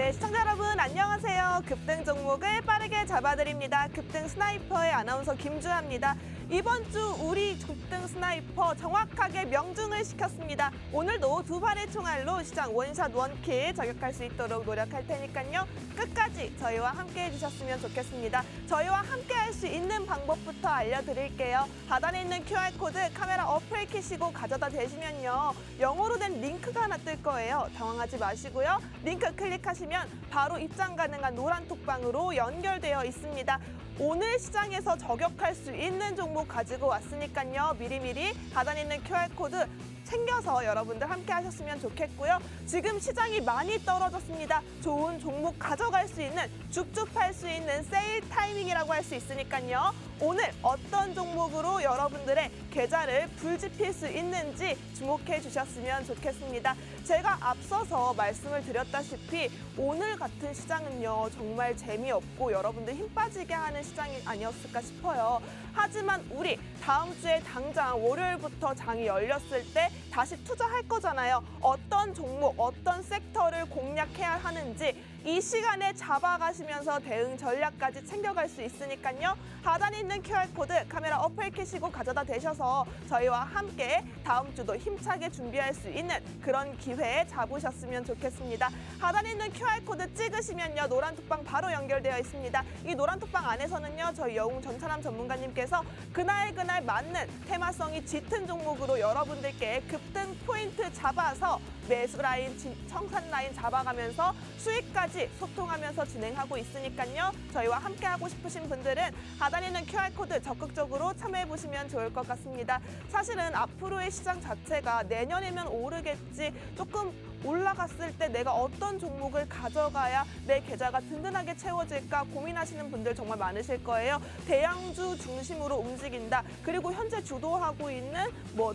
네, 시청자 여러분 안녕하세요. 급등 종목을 빠르게 잡아드립니다. 급등 스나이퍼의 아나운서 김주하입니다. 이번 주 우리 급등 스나이퍼 정확하게 명중을 시켰습니다. 오늘도 두 발의 총알로 시장 원샷 원킬 저격할 수 있도록 노력할 테니까요. 끝까지 저희와 함께 해주셨으면 좋겠습니다. 저희와 함께 할 수 있는 방법부터 알려드릴게요. 하단에 있는 QR코드 카메라 어플 키시고 가져다 대시면요. 영어로 된 링크가 하나 뜰 거예요. 당황하지 마시고요. 링크 클릭하시면 바로 입장 가능한 노란 톡방으로 연결되어 있습니다. 오늘 시장에서 저격할 수 있는 종목 가지고 왔으니까요. 미리미리 하단에 있는 QR코드 챙겨서 여러분들 함께 하셨으면 좋겠고요. 지금 시장이 많이 떨어졌습니다. 좋은 종목 가져갈 수 있는, 쭉쭉 팔 수 있는 세일 타이밍이라고 할 수 있으니까요. 오늘 어떤 종목으로 여러분들의 계좌를 불지필 수 있는지 주목해 주셨으면 좋겠습니다. 제가 앞서서 말씀을 드렸다시피 오늘 같은 시장은요, 정말 재미없고 여러분들 힘 빠지게 하는 시장이 아니었을까 싶어요. 하지만 우리 다음 주에 당장 월요일부터 장이 열렸을 때 다시 투자할 거잖아요. 어떤 종목, 어떤 섹터를 공략해야 하는지 이 시간에 잡아가시면서 대응 전략까지 챙겨갈 수 있으니까요. 하단에 있는 QR코드 카메라 어플 키시고 가져다 대셔서 저희와 함께 다음 주도 힘차게 준비할 수 있는 그런 기회 잡으셨으면 좋겠습니다. 하단에 있는 QR코드 찍으시면요. 노란 톡방 바로 연결되어 있습니다. 이 노란 톡방 안에서는요. 저희 영웅 전찬함 전문가님께서 그날 맞는 테마성이 짙은 종목으로 여러분들께 급등 포인트 잡아서 매수 라인, 청산 라인 잡아가면서 수익까지 소통하면서 진행하고 있으니까요. 저희와 함께하고 싶으신 분들은 하단에 있는 QR코드 적극적으로 참여해보시면 좋을 것 같습니다. 사실은 앞으로의 시장 자체가 내년이면 오르겠지, 조금 올라갔을 때 내가 어떤 종목을 가져가야 내 계좌가 든든하게 채워질까 고민하시는 분들 정말 많으실 거예요. 대양주 중심으로 움직인다. 그리고 현재 주도하고 있는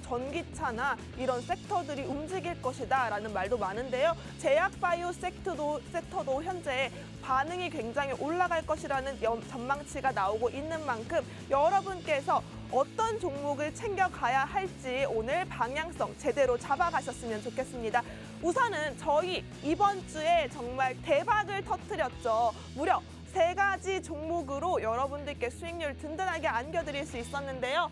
전기차나 이런 섹터들이 움직일 것이다 라는 말도 많은데요. 제약바이오 섹터도 현재 반응이 굉장히 올라갈 것이라는 전망치가 나오고 있는 만큼 여러분께서 어떤 종목을 챙겨가야 할지 오늘 방향성 제대로 잡아가셨으면 좋겠습니다. 우선은 저희 이번 주에 정말 대박을 터뜨렸죠. 무려 3가지 종목으로 여러분들께 수익률 든든하게 안겨드릴 수 있었는데요.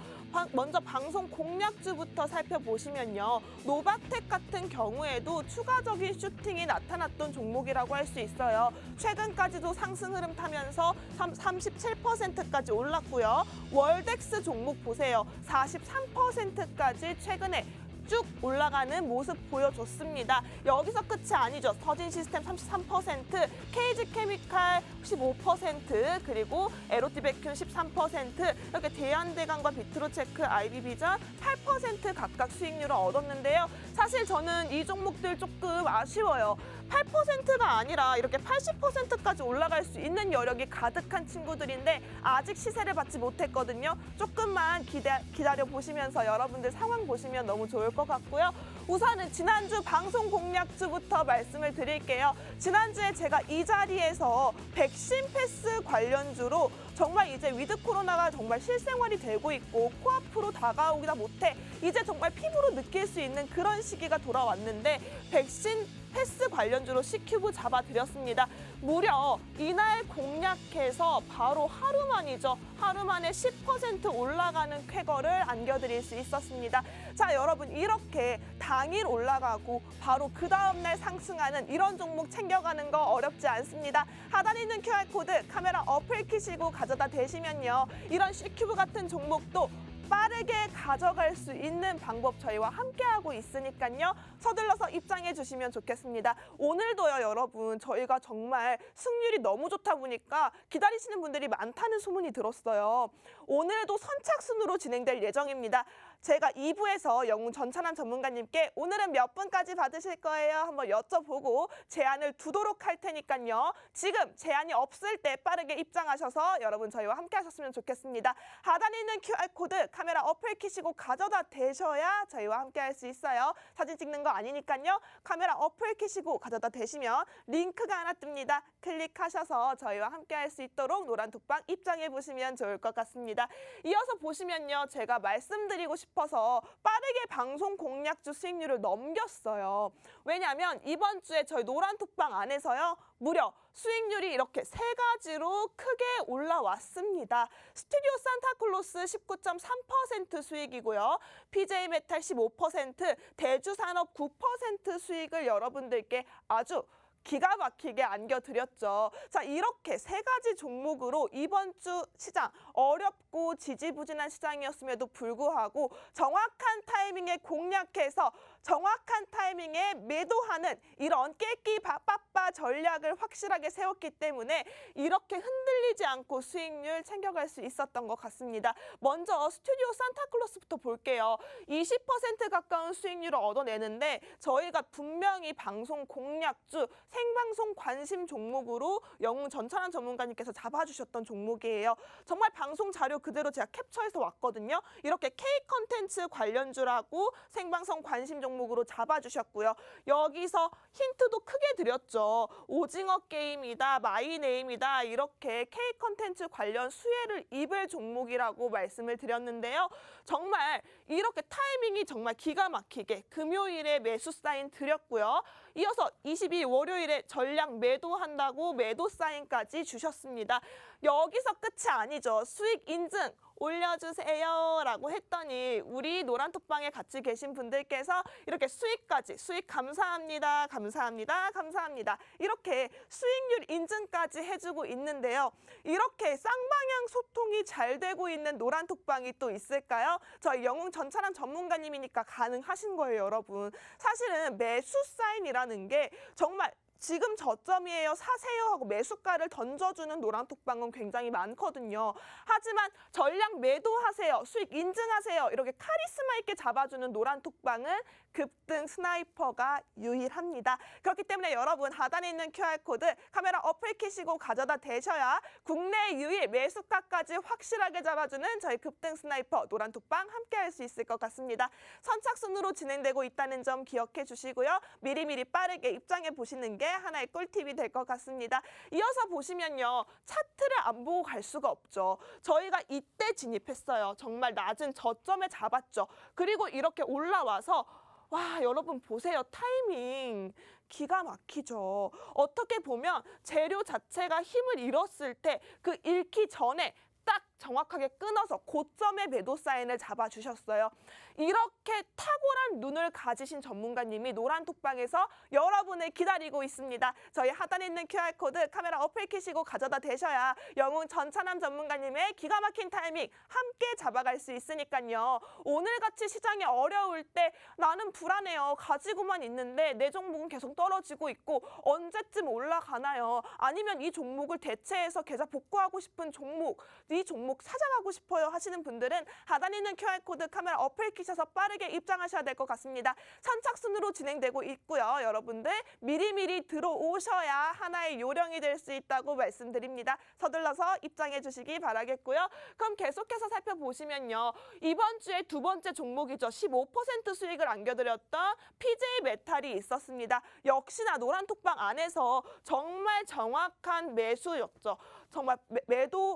먼저 방송 공략주부터 살펴보시면요. 노바텍 같은 경우에도 추가적인 슈팅이 나타났던 종목이라고 할 수 있어요. 최근까지도 상승 흐름 타면서 37%까지 올랐고요. 월덱스 종목 보세요. 43%까지 최근에 쭉 올라가는 모습 보여줬습니다. 여기서 끝이 아니죠. 서진 시스템 33%, KG 케미칼 15%, 그리고 에로티베큐 13%, 이렇게 대한대강과 비트로체크, IB비전 8% 각각 수익률을 얻었는데요. 사실 저는 이 종목들 조금 아쉬워요. 8%가 아니라 이렇게 80%까지 올라갈 수 있는 여력이 가득한 친구들인데 아직 시세를 받지 못했거든요. 조금만 기다려 보시면서 여러분들 상황 보시면 너무 좋을 것 같고요. 우선은 지난주 방송 공략주부터 말씀을 드릴게요. 지난주에 제가 이 자리에서 백신 패스 관련주로 정말 이제 위드 코로나가 정말 실생활이 되고 있고 코앞으로 다가오기다 못해 이제 정말 피부로 느낄 수 있는 그런 시기가 돌아왔는데 백신 패스 관련주로 C큐브 잡아드렸습니다. 무려 이날 공략해서 바로 하루 만이죠. 하루 만에 10% 올라가는 쾌거를 안겨드릴 수 있었습니다. 자, 여러분 이렇게 당일 올라가고 바로 그 다음날 상승하는 이런 종목 챙겨가는 거 어렵지 않습니다. 하단에 있는 QR코드 카메라 어플 키시고 가져다 대시면요. 이런 C큐브 같은 종목도 빠르게 가져갈 수 있는 방법 저희와 함께하고 있으니까요. 서둘러서 입장해 주시면 좋겠습니다. 오늘도요, 여러분, 저희가 정말 승률이 너무 좋다 보니까 기다리시는 분들이 많다는 소문이 들었어요. 오늘도 선착순으로 진행될 예정입니다. 제가 2부에서 영웅 전찬함 전문가님께 오늘은 몇 분까지 받으실 거예요? 한번 여쭤보고 제안을 두도록 할 테니까요. 지금 제안이 없을 때 빠르게 입장하셔서 여러분 저희와 함께 하셨으면 좋겠습니다. 하단에 있는 QR코드 카메라 어플 키시고 가져다 대셔야 저희와 함께 할 수 있어요. 사진 찍는 거 아니니까요. 카메라 어플 키시고 가져다 대시면 링크가 하나 뜹니다. 클릭하셔서 저희와 함께 할 수 있도록 노란 톡방 입장해 보시면 좋을 것 같습니다. 이어서 보시면요. 제가 말씀드리고 싶은 싶어서 빠르게 방송 공략주 수익률을 넘겼어요. 왜냐하면 이번 주에 저희 노란톡방 안에서요. 무려 수익률이 이렇게 세 가지로 크게 올라왔습니다. 스튜디오 산타클로스 19.3% 수익이고요. PJ 메탈 15%, 대주산업 9% 수익을 여러분들께 아주 기가 막히게 안겨드렸죠. 자, 이렇게 세 가지 종목으로 이번 주 시장 어렵고 지지부진한 시장이었음에도 불구하고 정확한 타이밍에 공략해서 정확한 타이밍에 매도하는 이런 깨끼 바빠빠 전략을 확실하게 세웠기 때문에 이렇게 흔들리지 않고 수익률 챙겨갈 수 있었던 것 같습니다. 먼저 스튜디오 산타클로스부터 볼게요. 20% 가까운 수익률을 얻어내는데 저희가 분명히 방송 공략주 생방송 관심 종목으로 영웅 전찬환 전문가님께서 잡아주셨던 종목이에요. 정말 방송 자료 그대로 제가 캡처해서 왔거든요. 이렇게 K 컨텐츠 관련주라고 생방송 관심 종목으로 잡아주셨고요. 여기서 힌트도 크게 드렸죠. 오징어 게임이다, 마이네임이다 이렇게 K 컨텐츠 관련 수혜를 입을 종목이라고 말씀을 드렸는데요. 정말 이렇게 타이밍이 정말 기가 막히게 금요일에 매수 사인 드렸고요. 이어서 22일 월요일에 전량 매도한다고 매도 사인까지 주셨습니다. 여기서 끝이 아니죠. 수익 인증 올려주세요 라고 했더니 우리 노란톡방에 같이 계신 분들께서 이렇게 수익까지 수익 감사합니다, 감사합니다, 감사합니다 이렇게 수익률 인증까지 해주고 있는데요. 이렇게 쌍방향 소통이 잘 되고 있는 노란톡방이 또 있을까요? 저희 영웅 전찬환 전문가님이니까 가능하신 거예요, 여러분. 사실은 매수 사인이라는 게 정말 지금 저점이에요, 사세요 하고 매수가를 던져주는 노란톡방은 굉장히 많거든요. 하지만 전량 매도하세요, 수익 인증하세요 이렇게 카리스마 있게 잡아주는 노란톡방은 급등 스나이퍼가 유일합니다. 그렇기 때문에 여러분 하단에 있는 QR코드 카메라 어플 키시고 가져다 대셔야 국내 유일 매수가까지 확실하게 잡아주는 저희 급등 스나이퍼 노란톡방 함께 할 수 있을 것 같습니다. 선착순으로 진행되고 있다는 점 기억해 주시고요. 미리미리 빠르게 입장해 보시는 게 하나의 꿀팁이 될 것 같습니다. 이어서 보시면요. 차트를 안 보고 갈 수가 없죠. 저희가 이때 진입했어요. 정말 낮은 저점에 잡았죠. 그리고 이렇게 올라와서 와, 여러분 보세요. 타이밍 기가 막히죠. 어떻게 보면 재료 자체가 힘을 잃었을 때 그 잃기 전에 딱 정확하게 끊어서 고점의 매도 사인을 잡아주셨어요. 이렇게 탁월한 눈을 가지신 전문가님이 노란톡방에서 여러분을 기다리고 있습니다. 저희 하단에 있는 QR코드 카메라 어플 키시고 가져다 대셔야 영웅 전찬환 전문가님의 기가 막힌 타이밍 함께 잡아갈 수 있으니까요. 오늘같이 시장이 어려울 때 나는 불안해요. 가지고만 있는데 내 종목은 계속 떨어지고 있고 언제쯤 올라가나요? 아니면 이 종목을 대체해서 계좌 복구하고 싶은 종목, 이 종목 찾아가고 싶어요 하시는 분들은 하단에 있는 QR코드 카메라 어플 키셔서 빠르게 입장하셔야 될 것 같습니다. 선착순으로 진행되고 있고요. 여러분들 미리미리 들어오셔야 하나의 요령이 될 수 있다고 말씀드립니다. 서둘러서 입장해 주시기 바라겠고요. 그럼 계속해서 살펴보시면요. 이번 주에 두 번째 종목이죠. 15% 수익을 안겨드렸던 PJ 메탈이 있었습니다. 역시나 노란톡방 안에서 정말 정확한 매수였죠. 정말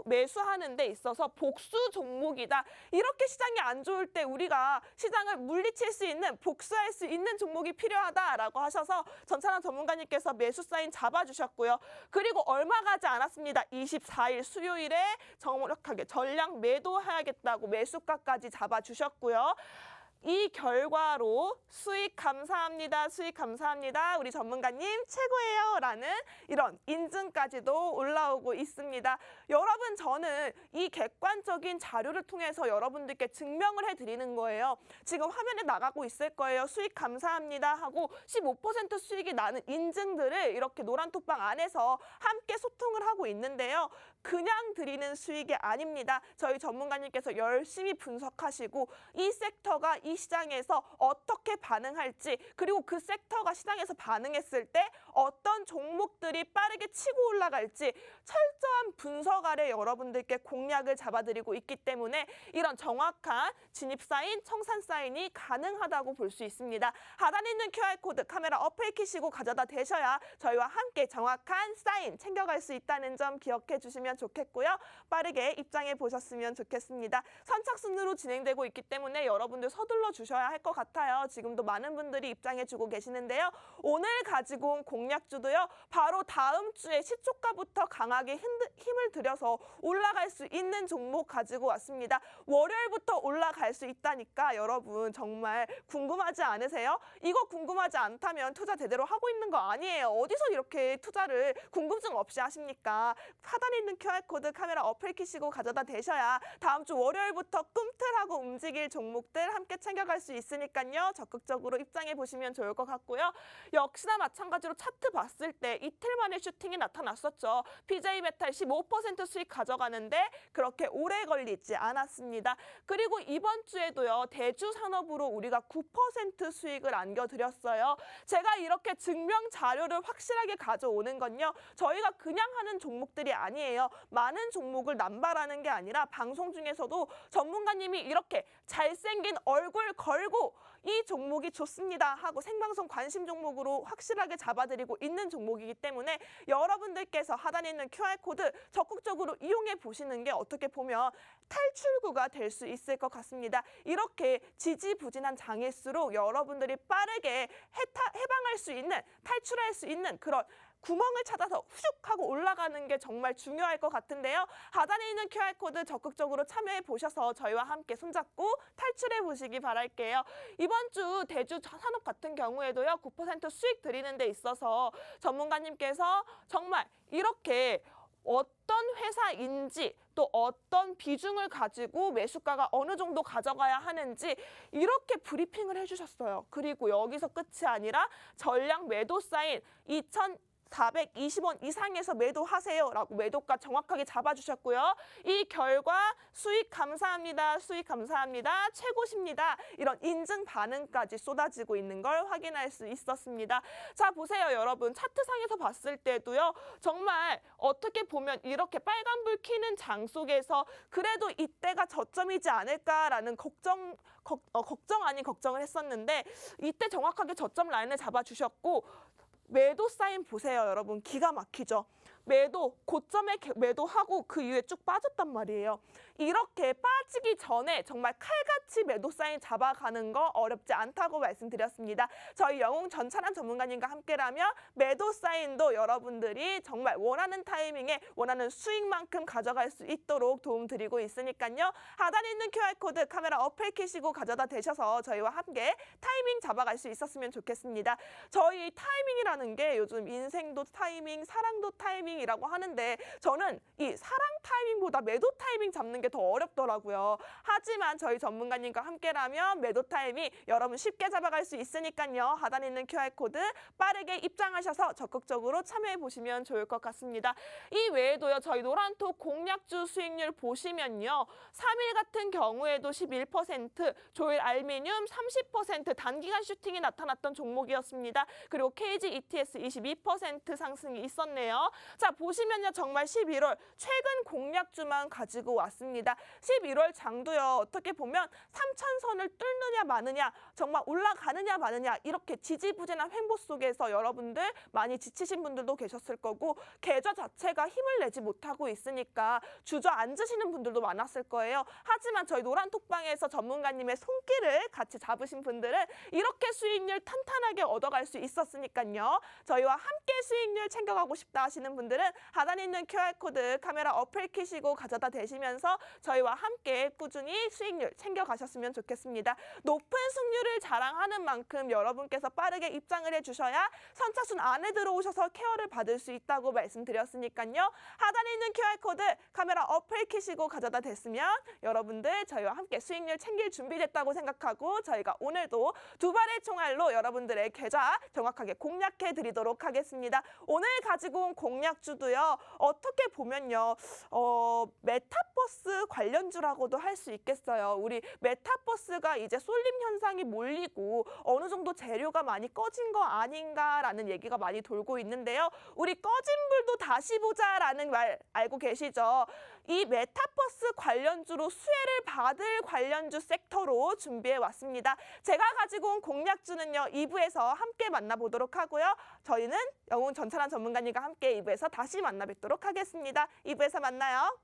매수하는 데 있어서 복수 종목이다. 이렇게 시장이 안 좋을 때 우리가 시장을 물리칠 수 있는, 복수할 수 있는 종목이 필요하다라고 하셔서 전찬환 전문가님께서 매수 사인 잡아주셨고요. 그리고 얼마 가지 않았습니다. 24일 수요일에 정확하게 전량 매도해야겠다고 매수가까지 잡아주셨고요. 이 결과로 수익 감사합니다, 수익 감사합니다, 우리 전문가님 최고예요 라는 이런 인증까지도 올라오고 있습니다. 여러분 저는 이 객관적인 자료를 통해서 여러분들께 증명을 해드리는 거예요. 지금 화면에 나가고 있을 거예요. 수익 감사합니다 하고 15% 수익이 나는 인증들을 이렇게 노란톡방 안에서 함께 소통을 하고 있는데요. 그냥 드리는 수익이 아닙니다. 저희 전문가님께서 열심히 분석하시고 이 섹터가 이 시장에서 어떻게 반응할지, 그리고 그 섹터가 시장에서 반응했을 때 어떤 종목들이 빠르게 치고 올라갈지 철저한 분석 아래 여러분들께 공략을 잡아드리고 있기 때문에 이런 정확한 진입 사인, 청산 사인이 가능하다고 볼 수 있습니다. 하단에 있는 QR코드 카메라 어플 키시고 가져다 대셔야 저희와 함께 정확한 사인 챙겨갈 수 있다는 점 기억해 주시면 좋겠고요. 빠르게 입장해 보셨으면 좋겠습니다. 선착순으로 진행되고 있기 때문에 여러분들 서둘러 주셔야 할 것 같아요. 지금도 많은 분들이 입장해 주고 계시는데요. 오늘 가지고 온 공략주도요. 바로 다음 주에 시초가부터 강하게 힘을 들여서 올라갈 수 있는 종목 가지고 왔습니다. 월요일부터 올라갈 수 있다니까 여러분 정말 궁금하지 않으세요? 이거 궁금하지 않다면 투자 제대로 하고 있는 거 아니에요. 어디서 이렇게 투자를 궁금증 없이 하십니까? 하단에 있는 QR코드 카메라 어플 키시고 가져다 대셔야 다음 주 월요일부터 꿈틀하고 움직일 종목들 함께 챙겨갈 수 있으니까요. 적극적으로 입장해 보시면 좋을 것 같고요. 역시나 마찬가지로 차트 봤을 때 이틀 만에 슈팅이 나타났었죠. PJ 메탈 15% 수익 가져가는데 그렇게 오래 걸리지 않았습니다. 그리고 이번 주에도요. 대주산업으로 우리가 9% 수익을 안겨드렸어요. 제가 이렇게 증명 자료를 확실하게 가져오는 건요. 저희가 그냥 하는 종목들이 아니에요. 많은 종목을 남발하는 게 아니라 방송 중에서도 전문가님이 이렇게 잘생긴 얼굴 걸고 이 종목이 좋습니다 하고 생방송 관심 종목으로 확실하게 잡아드리고 있는 종목이기 때문에 여러분들께서 하단에 있는 QR코드 적극적으로 이용해 보시는 게 어떻게 보면 탈출구가 될 수 있을 것 같습니다. 이렇게 지지부진한 장일수록 여러분들이 빠르게 해방할 수 있는, 탈출할 수 있는 그런 구멍을 찾아서 훅 하고 올라가는 게 정말 중요할 것 같은데요. 하단에 있는 QR코드 적극적으로 참여해 보셔서 저희와 함께 손잡고 탈출해 보시기 바랄게요. 이번 주 대주 산업 같은 경우에도요. 9% 수익 드리는 데 있어서 전문가님께서 정말 이렇게 어떤 회사인지 또 어떤 비중을 가지고 매수가가 어느 정도 가져가야 하는지 이렇게 브리핑을 해주셨어요. 그리고 여기서 끝이 아니라 전량 매도 사인 2,420원 이상에서 매도하세요 라고 매도가 정확하게 잡아주셨고요. 이 결과 수익 감사합니다. 수익 감사합니다. 최고십니다. 이런 인증 반응까지 쏟아지고 있는 걸 확인할 수 있었습니다. 자 보세요 여러분. 차트상에서 봤을 때도요. 정말 어떻게 보면 이렇게 빨간불 켜는 장 속에서 그래도 이때가 저점이지 않을까라는 걱정 아닌 걱정을 했었는데 이때 정확하게 저점 라인을 잡아주셨고 매도 사인 보세요, 여러분. 기가 막히죠? 매도, 고점에 매도하고 그 이후에 쭉 빠졌단 말이에요. 이렇게 빠지기 전에 정말 칼같이 매도 사인 잡아가는 거 어렵지 않다고 말씀드렸습니다. 저희 영웅 전차람 전문가님과 함께라면 매도 사인도 여러분들이 정말 원하는 타이밍에 원하는 수익만큼 가져갈 수 있도록 도움드리고 있으니까요. 하단에 있는 QR코드 카메라 어플 키시고 가져다 대셔서 저희와 함께 타이밍 잡아갈 수 있었으면 좋겠습니다. 저희 타이밍이라는 게 요즘 인생도 타이밍, 사랑도 타이밍이라고 하는데 저는 이 사랑 타이밍보다 매도 타이밍 잡는 게 더 어렵더라고요. 하지만 저희 전문가님과 함께라면 매도 타이밍 여러분 쉽게 잡아갈 수 있으니까요. 하단에 있는 QR코드 빠르게 입장하셔서 적극적으로 참여해 보시면 좋을 것 같습니다. 이 외에도요. 저희 노란톡 공략주 수익률 보시면요. 3일 같은 경우에도 11%, 조일 알미늄 30% 단기간 슈팅이 나타났던 종목이었습니다. 그리고 KG ETS 22% 상승이 있었네요. 자 보시면요. 정말 11월 최근 공략주만 가지고 왔습니다. 11월 장도요. 어떻게 보면 3,000선을 뚫느냐 마느냐 정말 올라가느냐 마느냐 이렇게 지지부진한 횡보 속에서 여러분들 많이 지치신 분들도 계셨을 거고 계좌 자체가 힘을 내지 못하고 있으니까 주저앉으시는 분들도 많았을 거예요. 하지만 저희 노란톡방에서 전문가님의 손길을 같이 잡으신 분들은 이렇게 수익률 탄탄하게 얻어갈 수 있었으니까요. 저희와 함께 수익률 챙겨가고 싶다 하시는 분들은 하단에 있는 QR코드 카메라 어플 키시고 가져다 대시면서 저희와 함께 꾸준히 수익률 챙겨가셨으면 좋겠습니다. 높은 승률을 자랑하는 만큼 여러분께서 빠르게 입장을 해주셔야 선착순 안에 들어오셔서 케어를 받을 수 있다고 말씀드렸으니까요. 하단에 있는 QR코드 카메라 어플 키시고 가져다 댔으면 여러분들 저희와 함께 수익률 챙길 준비됐다고 생각하고 저희가 오늘도 두 발의 총알로 여러분들의 계좌 정확하게 공략해 드리도록 하겠습니다. 오늘 가지고 온 공략주도요. 어떻게 보면요. 메타버스 메타버스 관련주라고도 할 수 있겠어요. 우리 메타버스가 이제 쏠림 현상이 몰리고 어느 정도 재료가 많이 꺼진 거 아닌가라는 얘기가 많이 돌고 있는데요. 우리 꺼진 불도 다시 보자라는 말 알고 계시죠? 이 메타버스 관련주로 수혜를 받을 관련주 섹터로 준비해 왔습니다. 제가 가지고 온 공략주는요, 2부에서 함께 만나보도록 하고요. 저희는 영웅 전찬환 전문가님과 함께 2부에서 다시 만나 뵙도록 하겠습니다. 2부에서 만나요.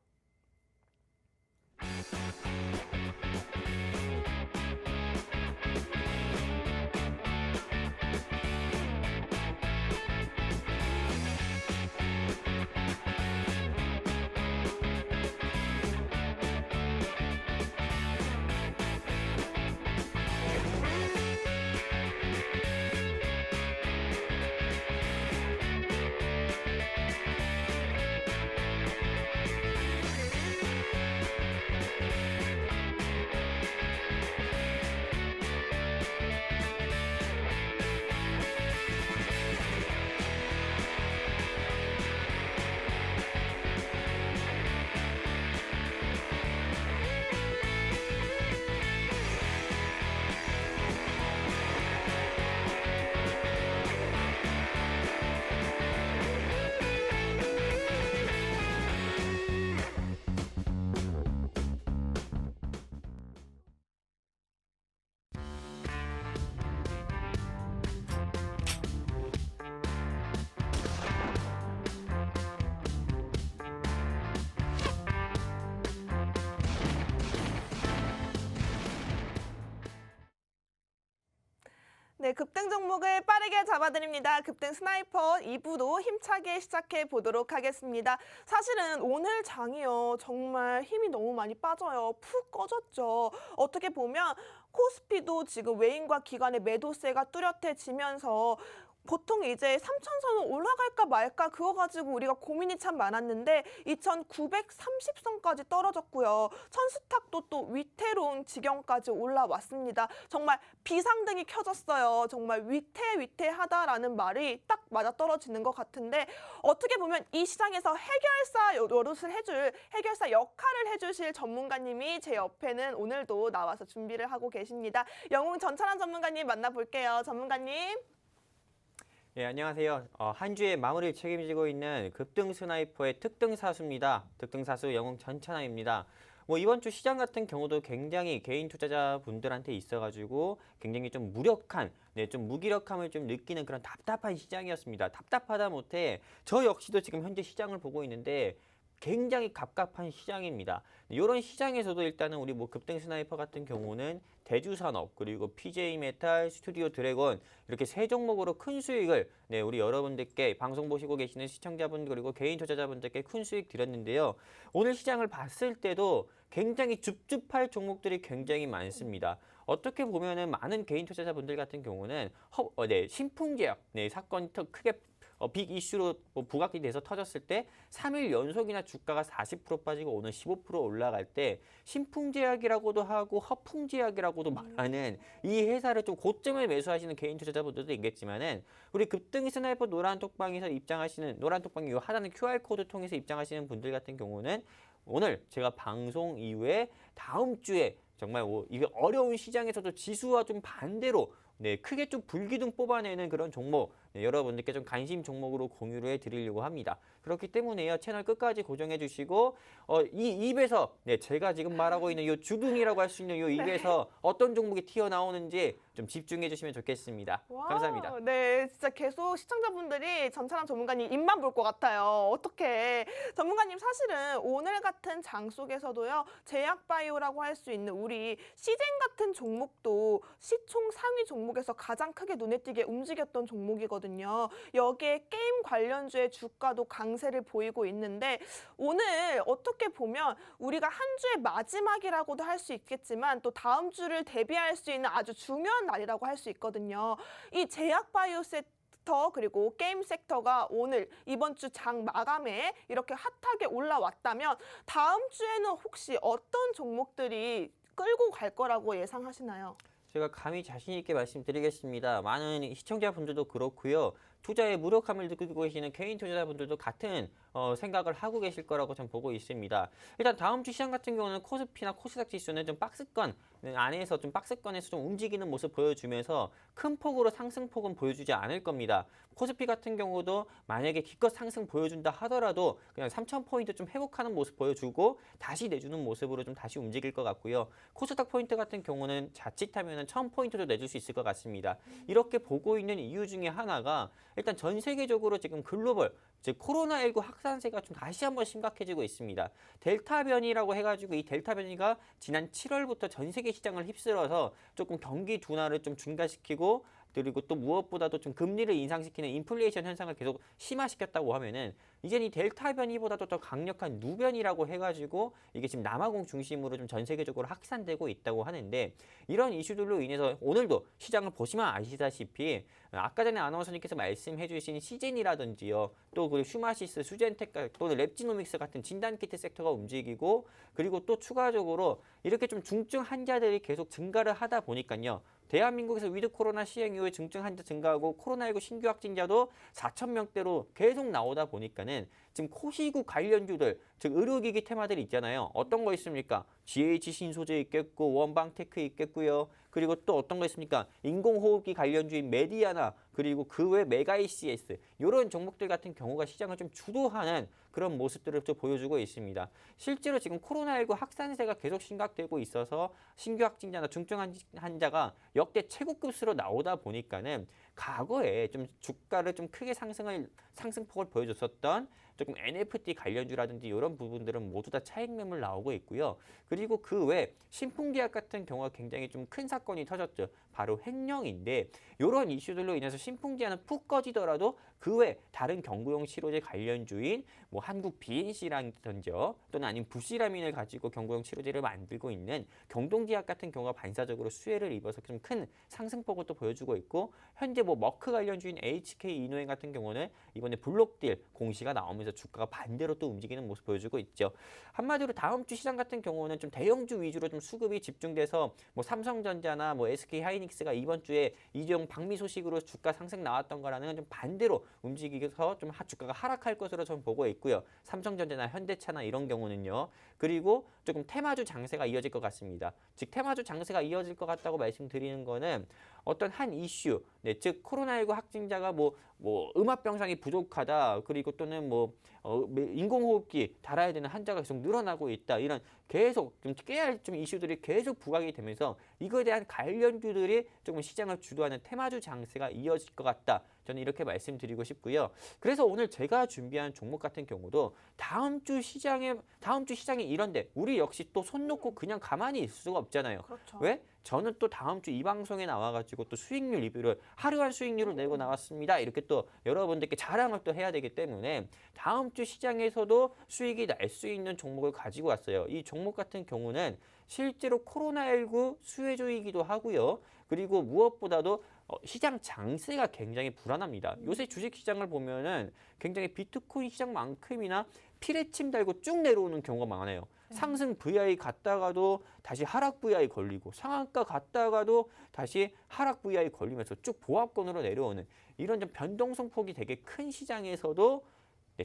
네, 급등 종목을 빠르게 잡아드립니다. 급등 스나이퍼 2부도 힘차게 시작해 보도록 하겠습니다. 사실은 오늘 장이요, 정말 힘이 너무 많이 빠져요. 푹 꺼졌죠. 어떻게 보면 코스피도 지금 외인과 기관의 매도세가 뚜렷해지면서 보통 이제 3,000선은 올라갈까 말까 그거 가지고 우리가 고민이 참 많았는데 2,930선까지 떨어졌고요. 천스탁도 또 위태로운 지경까지 올라왔습니다. 정말 비상등이 켜졌어요. 정말 위태위태하다라는 말이 딱 맞아떨어지는 것 같은데 어떻게 보면 이 시장에서 해결사 노릇을 해결사 역할을 해주실 전문가님이 제 옆에는 오늘도 나와서 준비를 하고 계십니다. 영웅 전찬환 전문가님 만나볼게요. 전문가님. 예, 안녕하세요. 한 주의 마무리를 책임지고 있는 급등 스나이퍼의 특등사수입니다. 특등사수 영웅 전찬환입니다. 이번 주 시장 같은 경우도 굉장히 개인 투자자분들한테 있어가지고 굉장히 좀 무력한, 좀 무기력함을 좀 느끼는 그런 답답한 시장이었습니다. 답답하다 못해 저 역시도 지금 현재 시장을 보고 있는데 굉장히 갑갑한 시장입니다. 이런 시장에서도 일단은 우리 급등 스나이퍼 같은 경우는 대주산업 그리고 PJ메탈, 스튜디오 드래곤 이렇게 세 종목으로 큰 수익을 우리 여러분들께 방송 보시고 계시는 시청자분 그리고 개인 투자자분들께 큰 수익 드렸는데요. 오늘 시장을 봤을 때도 굉장히 줍줍할 종목들이 굉장히 많습니다. 어떻게 보면은 많은 개인 투자자분들 같은 경우는 신풍제약 사건이 크게 빅 이슈로 부각이 돼서 터졌을 때 3일 연속이나 주가가 40% 빠지고 오늘 15% 올라갈 때 신풍제약이라고도 하고 허풍제약이라고도 말하는 이 회사를 좀 고점에 매수하시는 개인 투자자분들도 있겠지만은 우리 급등 스나이퍼 노란톡방에서 입장하시는 노란톡방 이 하단의 QR코드 통해서 입장하시는 분들 같은 경우는 오늘 제가 방송 이후에 다음 주에 정말 이게 어려운 시장에서도 지수와 좀 반대로 크게 좀 불기둥 뽑아내는 그런 종목 여러분들께 좀 관심 종목으로 공유를 해드리려고 합니다. 그렇기 때문에요. 채널 끝까지 고정해 주시고 이 입에서 제가 지금 말하고 있는 이 주둥이라고 할 수 있는 이 입에서 어떤 종목이 튀어나오는지 좀 집중해 주시면 좋겠습니다. 와우, 감사합니다. 네, 진짜 계속 시청자분들이 전찬환 전문가님 입만 볼 것 같아요. 어떻게 전문가님 사실은 오늘 같은 장 속에서도요. 제약바이오라고 할 수 있는 우리 시젠 같은 종목도 시총 상위 종목에서 가장 크게 눈에 띄게 움직였던 종목이거든요. 여기에 게임 관련주의 주가도 강세를 보이고 있는데 오늘 어떻게 보면 우리가 한 주의 마지막이라고도 할 수 있겠지만 또 다음 주를 대비할 수 있는 아주 중요한 날이라고 할 수 있거든요. 이 제약바이오 섹터 그리고 게임 섹터가 오늘 이번 주 장 마감에 이렇게 핫하게 올라왔다면 다음 주에는 혹시 어떤 종목들이 끌고 갈 거라고 예상하시나요? 제가 감히 자신 있게 말씀드리겠습니다. 많은 시청자분들도 그렇고요. 투자에 무력함을 느끼고 계시는 개인 투자자분들도 같은 생각을 하고 계실 거라고 전 보고 있습니다. 일단 다음 주 시장 같은 경우는 코스피나 코스닥 지수는 좀 박스권 안에서 좀 박스권에서 좀 움직이는 모습 보여주면서 큰 폭으로 상승폭은 보여주지 않을 겁니다. 코스피 같은 경우도 만약에 기껏 상승 보여준다 하더라도 그냥 3,000포인트 좀 회복하는 모습 보여주고 다시 내주는 모습으로 좀 다시 움직일 것 같고요. 코스닥 포인트 같은 경우는 자칫하면 1,000포인트도 내줄 수 있을 것 같습니다. 이렇게 보고 있는 이유 중에 하나가 일단 전 세계적으로 지금 글로벌 즉 코로나19 확산세가 좀 다시 한번 심각해지고 있습니다. 델타 변이라고 해가지고 이 델타 변이가 지난 7월부터 전 세계 시장을 휩쓸어서 조금 경기 둔화를 좀 증가시키고 그리고 또 무엇보다도 좀 금리를 인상시키는 인플레이션 현상을 계속 심화시켰다고 하면은 이젠 이 델타 변이보다도 더 강력한 누 변이라고 해가지고 이게 지금 남아공 중심으로 좀 전 세계적으로 확산되고 있다고 하는데 이런 이슈들로 인해서 오늘도 시장을 보시면 아시다시피 아까 전에 아나운서님께서 말씀해주신 시젠이라든지요 또 그리고 슈마시스, 수젠텍 또는 랩지노믹스 같은 진단키트 섹터가 움직이고 그리고 또 추가적으로 이렇게 좀 중증 환자들이 계속 증가를 하다 보니까요. 대한민국에서 위드 코로나 시행 이후에 중증 환자 증가하고 코로나19 신규 확진자도 4,000명대로 계속 나오다 보니까는 지금 코시국 관련주들, 즉 의료기기 테마들이 있잖아요. 어떤 거 있습니까? GH 신소재 있겠고 원방테크 있겠고요. 그리고 또 어떤 거 있습니까? 인공호흡기 관련주인 메디아나 그리고 그 외 메가ICS 이런 종목들 같은 경우가 시장을 좀 주도하는 그런 모습들을 좀 보여주고 있습니다. 실제로 지금 코로나19 확산세가 계속 심각되고 있어서 신규 확진자나 중증 환자가 역대 최고급수로 나오다 보니까는 과거에 좀 주가를 좀 크게 상승폭을 보여줬었던 조금 NFT 관련주라든지 이런 부분들은 모두 다 차익 매물 나오고 있고요. 그리고 그 외 신풍기약 같은 경우가 굉장히 좀 큰 사건이 터졌죠. 바로 횡령인데 이런 이슈들로 인해서 신풍기약은 푹 꺼지더라도 그 외 다른 경구용 치료제 관련주인 뭐 한국 BNC라든지요 또는 아니면 부시라민을 가지고 경구용 치료제를 만들고 있는 경동제약 같은 경우가 반사적으로 수혜를 입어서 좀 큰 상승폭을 또 보여주고 있고 현재 뭐 머크 관련주인 HK 이노행 같은 경우는 이번에 블록딜 공시가 나오면서 주가가 반대로 또 움직이는 모습 보여주고 있죠. 한마디로 다음 주 시장 같은 경우는 좀 대형주 위주로 좀 수급이 집중돼서 뭐 삼성전자나 뭐 SK하이닉스가 이번 주에 이재용 방미 소식으로 주가 상승 나왔던 거라는 좀 반대로 움직이서 좀 주가가 하락할 것으로 좀 보고 있고요. 삼성전자나 현대차나 이런 경우는요. 그리고 조금 테마주 장세가 이어질 것 같습니다. 즉 테마주 장세가 이어질 것 같다고 말씀드리는 거는 어떤 한 이슈, 네, 즉 코로나19 확진자가 뭐 음압병상이 부족하다, 그리고 또는 인공호흡기 달아야 되는 환자가 계속 늘어나고 있다, 이런 계속 좀 깨알 좀 이슈들이 계속 부각이 되면서 이거에 대한 관련주들이 조금 시장을 주도하는 테마주 장세가 이어질 것 같다. 저는 이렇게 말씀드리고 싶고요. 그래서 오늘 제가 준비한 종목 같은 경우도 다음 주 시장이 이런데 우리 역시 또 손 놓고 그냥 가만히 있을 수가 없잖아요. 그렇죠. 왜? 저는 또 다음 주 이 방송에 나와가지고 또 수익률 리뷰를 하루한 수익률을 내고 나왔습니다. 이렇게 또 여러분들께 자랑을 또 해야 되기 때문에 다음 주 시장에서도 수익이 날 수 있는 종목을 가지고 왔어요. 이 종목 같은 경우는 실제로 코로나19 수혜주이기도 하고요. 그리고 무엇보다도 시장 장세가 굉장히 불안합니다. 요새 주식 시장을 보면은 굉장히 비트코인 시장만큼이나 피레침 달고 쭉 내려오는 경우가 많아요. 상승 VI 갔다가도 다시 하락 VI 걸리고 상한가 갔다가도 다시 하락 VI 걸리면서 쭉 보합권으로 내려오는 이런 좀 변동성 폭이 되게 큰 시장에서도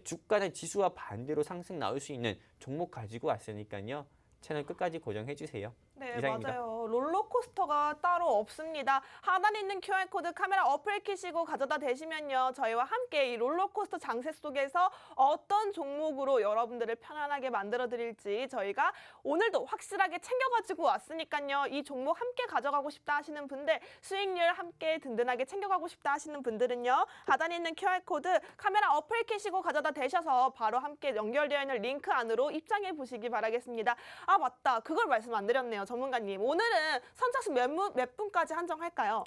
주가는 지수와 반대로 상승 나올 수 있는 종목 가지고 왔으니까요. 채널 끝까지 고정해 주세요. 네, 이상입니다. 맞아요. 롤러코스터가 따로 없습니다. 하단에 있는 QR코드 카메라 어플 키시고 가져다 대시면요. 저희와 함께 이 롤러코스터 장세 속에서 어떤 종목으로 여러분들을 편안하게 만들어 드릴지 저희가 오늘도 확실하게 챙겨가지고 왔으니까요. 이 종목 함께 가져가고 싶다 하시는 분들, 수익률 함께 든든하게 챙겨가고 싶다 하시는 분들은요. 하단에 있는 QR코드 카메라 어플 키시고 가져다 대셔서 바로 함께 연결되어 있는 링크 안으로 입장해 보시기 바라겠습니다. 아, 맞다. 그걸 말씀 안 드렸네요. 전문가님, 오늘은 선착순 몇 분까지 한정할까요?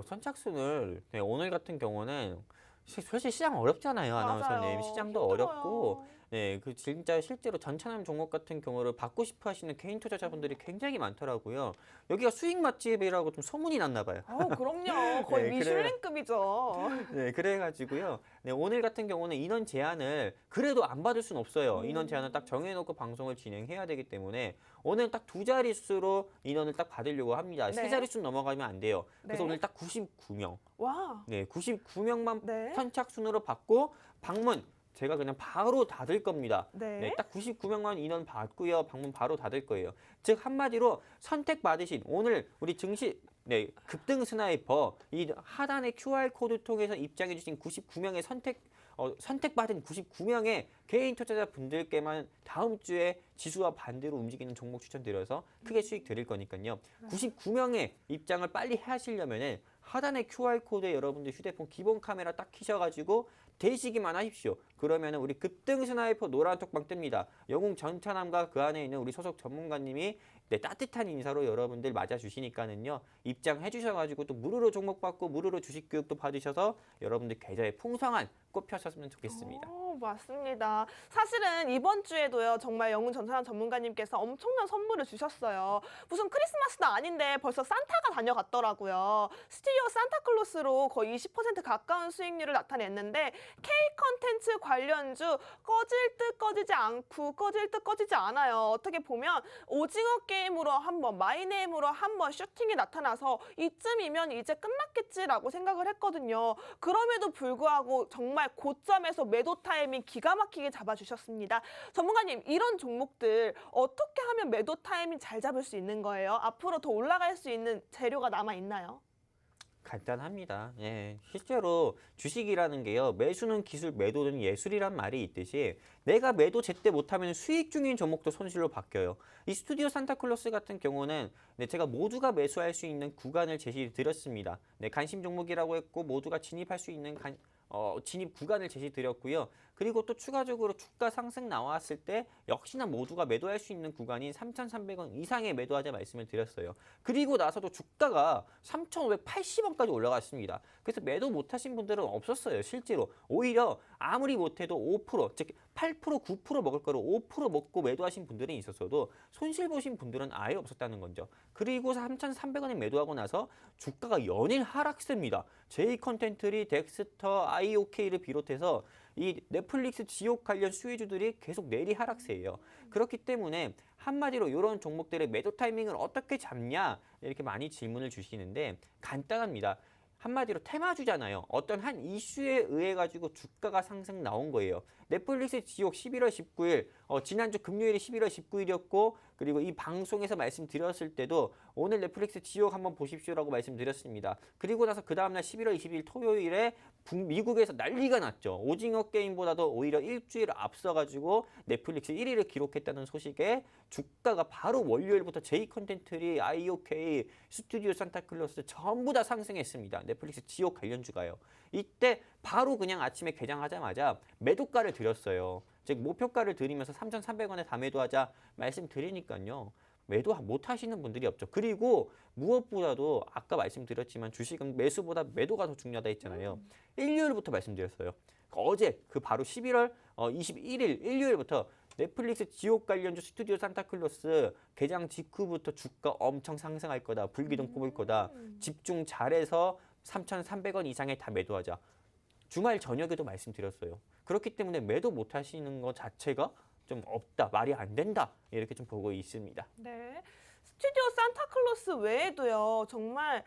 선착순을 오늘 같은 경우는 사실 시장 어렵잖아요. 아나운서님. 맞아요. 시장도 힘들어요. 어렵고 네, 그 진짜 실제로 전차남 종목 같은 경우를 받고 싶어 하시는 개인 투자자분들이 굉장히 많더라고요. 여기가 수익 맛집이라고 좀 소문이 났나 봐요. 그럼요. 거의 네, 미슐랭급이죠. 네, 그래가지고요. 네, 오늘 같은 경우는 인원 제한을 그래도 안 받을 수는 없어요. 인원 제한을 딱 정해놓고 방송을 진행해야 되기 때문에 오늘 딱 두 자릿수로 인원을 딱 받으려고 합니다. 네. 세 자릿수 넘어가면 안 돼요. 그래서 네. 오늘 딱 99명. 와. 네, 99명만 네. 선착순으로 받고 방문 제가 그냥 바로 닫을 겁니다. 네. 네, 딱 99명만 인원 받고요. 방문 바로 닫을 거예요. 즉 한마디로 선택받으신 오늘 우리 증시 네, 급등 스나이퍼 이 하단의 QR 코드 통해서 입장해 주신 99명의 선택받은 99명의 개인 투자자 분들께만 다음 주에 지수와 반대로 움직이는 종목 추천드려서 크게 수익 드릴 거니까요. 99명의 입장을 빨리 하시려면은 하단의 QR 코드에 여러분들 휴대폰 기본 카메라 딱 켜셔가지고 대시기만 하십시오. 그러면은 우리 급등 스나이퍼 노란 톡방 뜹니다. 영웅 전차남과 그 안에 있는 우리 소속 전문가님이 네, 따뜻한 인사로 여러분들 맞아주시니까는요. 입장해 주셔가지고 또 무료로 종목 받고 무료로 주식 교육도 받으셔서 여러분들 계좌에 풍성한 꽃 펴셨으면 좋겠습니다. 맞습니다. 사실은 이번 주에도요, 정말 영웅 전차남 전문가님께서 엄청난 선물을 주셨어요. 무슨 크리스마스도 아닌데 벌써 산타가 다녀갔더라고요. 스튜디오 산타클로스로 거의 20% 가까운 수익률을 나타냈는데 K 컨텐츠 관련주 꺼질 듯 꺼지지 않고 꺼질 듯 꺼지지 않아요. 어떻게 보면 오징어 게임으로 한번 마이네임으로 한번 슈팅이 나타나서 이쯤이면 이제 끝났겠지라고 생각을 했거든요. 그럼에도 불구하고 정말 고점에서 매도 타이밍 기가 막히게 잡아주셨습니다. 전문가님, 이런 종목들 어떻게 하면 매도 타이밍 잘 잡을 수 있는 거예요? 앞으로 더 올라갈 수 있는 재료가 남아있나요? 간단합니다. 예, 실제로 주식이라는 게요. 매수는 기술, 매도는 예술이란 말이 있듯이 내가 매도 제때 못하면 수익 중인 종목도 손실로 바뀌어요. 이 스튜디오 산타클로스 같은 경우는 네, 제가 모두가 매수할 수 있는 구간을 제시해 드렸습니다. 네, 관심 종목이라고 했고 모두가 진입할 수 있는 진입 구간을 제시 드렸고요. 그리고 또 추가적으로 주가 상승 나왔을 때 역시나 모두가 매도할 수 있는 구간인 3,300원 이상에 매도하자 말씀을 드렸어요. 그리고 나서도 주가가 3,580원까지 올라갔습니다. 그래서 매도 못하신 분들은 없었어요. 실제로 오히려 아무리 못해도 5%, 즉 8%, 9% 먹을 거를 5% 먹고 매도하신 분들이 있었어도 손실 보신 분들은 아예 없었다는 거죠. 그리고 3,300원에 매도하고 나서 주가가 연일 하락세입니다. J 컨텐트리, 덱스터, IOK를 비롯해서 이 넷플릭스 지옥 관련 수혜주들이 계속 내리 하락세예요. 그렇기 때문에 한마디로 이런 종목들의 매도 타이밍을 어떻게 잡냐 이렇게 많이 질문을 주시는데 간단합니다. 한마디로 테마주잖아요. 어떤 한 이슈에 의해 가지고 주가가 상승 나온 거예요. 넷플릭스 지옥 11월 19일, 지난주 금요일이 11월 19일이었고 그리고 이 방송에서 말씀드렸을 때도 오늘 넷플릭스 지옥 한번 보십시오라고 말씀드렸습니다. 그리고 나서 그 다음날 11월 22일 토요일에 미국에서 난리가 났죠. 오징어 게임보다도 오히려 일주일 앞서가지고 넷플릭스 1위를 기록했다는 소식에 주가가 바로 월요일부터 J 컨텐트리, IOK, 스튜디오 산타클로스 전부 다 상승했습니다. 넷플릭스 지옥 관련주가요. 이때 바로 그냥 아침에 개장하자마자 매도가를 드렸어요. 즉 목표가를 드리면서 3,300원에 다 매도하자 말씀드리니까요. 매도 못 하시는 분들이 없죠. 그리고 무엇보다도 아까 말씀드렸지만 주식은 매수보다 매도가 더 중요하다 했잖아요. 일요일부터 말씀드렸어요. 어제 그 바로 11월 21일 일요일부터 넷플릭스 지옥 관련주 스튜디오 산타클로스 개장 직후부터 주가 엄청 상승할 거다. 불기둥 뽑을 거다. 집중 잘해서 3,300원 이상에 다 매도하자. 주말 저녁에도 말씀드렸어요. 그렇기 때문에 매도 못 하시는 것 자체가 좀 없다, 말이 안 된다 이렇게 좀 보고 있습니다. 네, 스튜디오 산타클로스 외에도요, 정말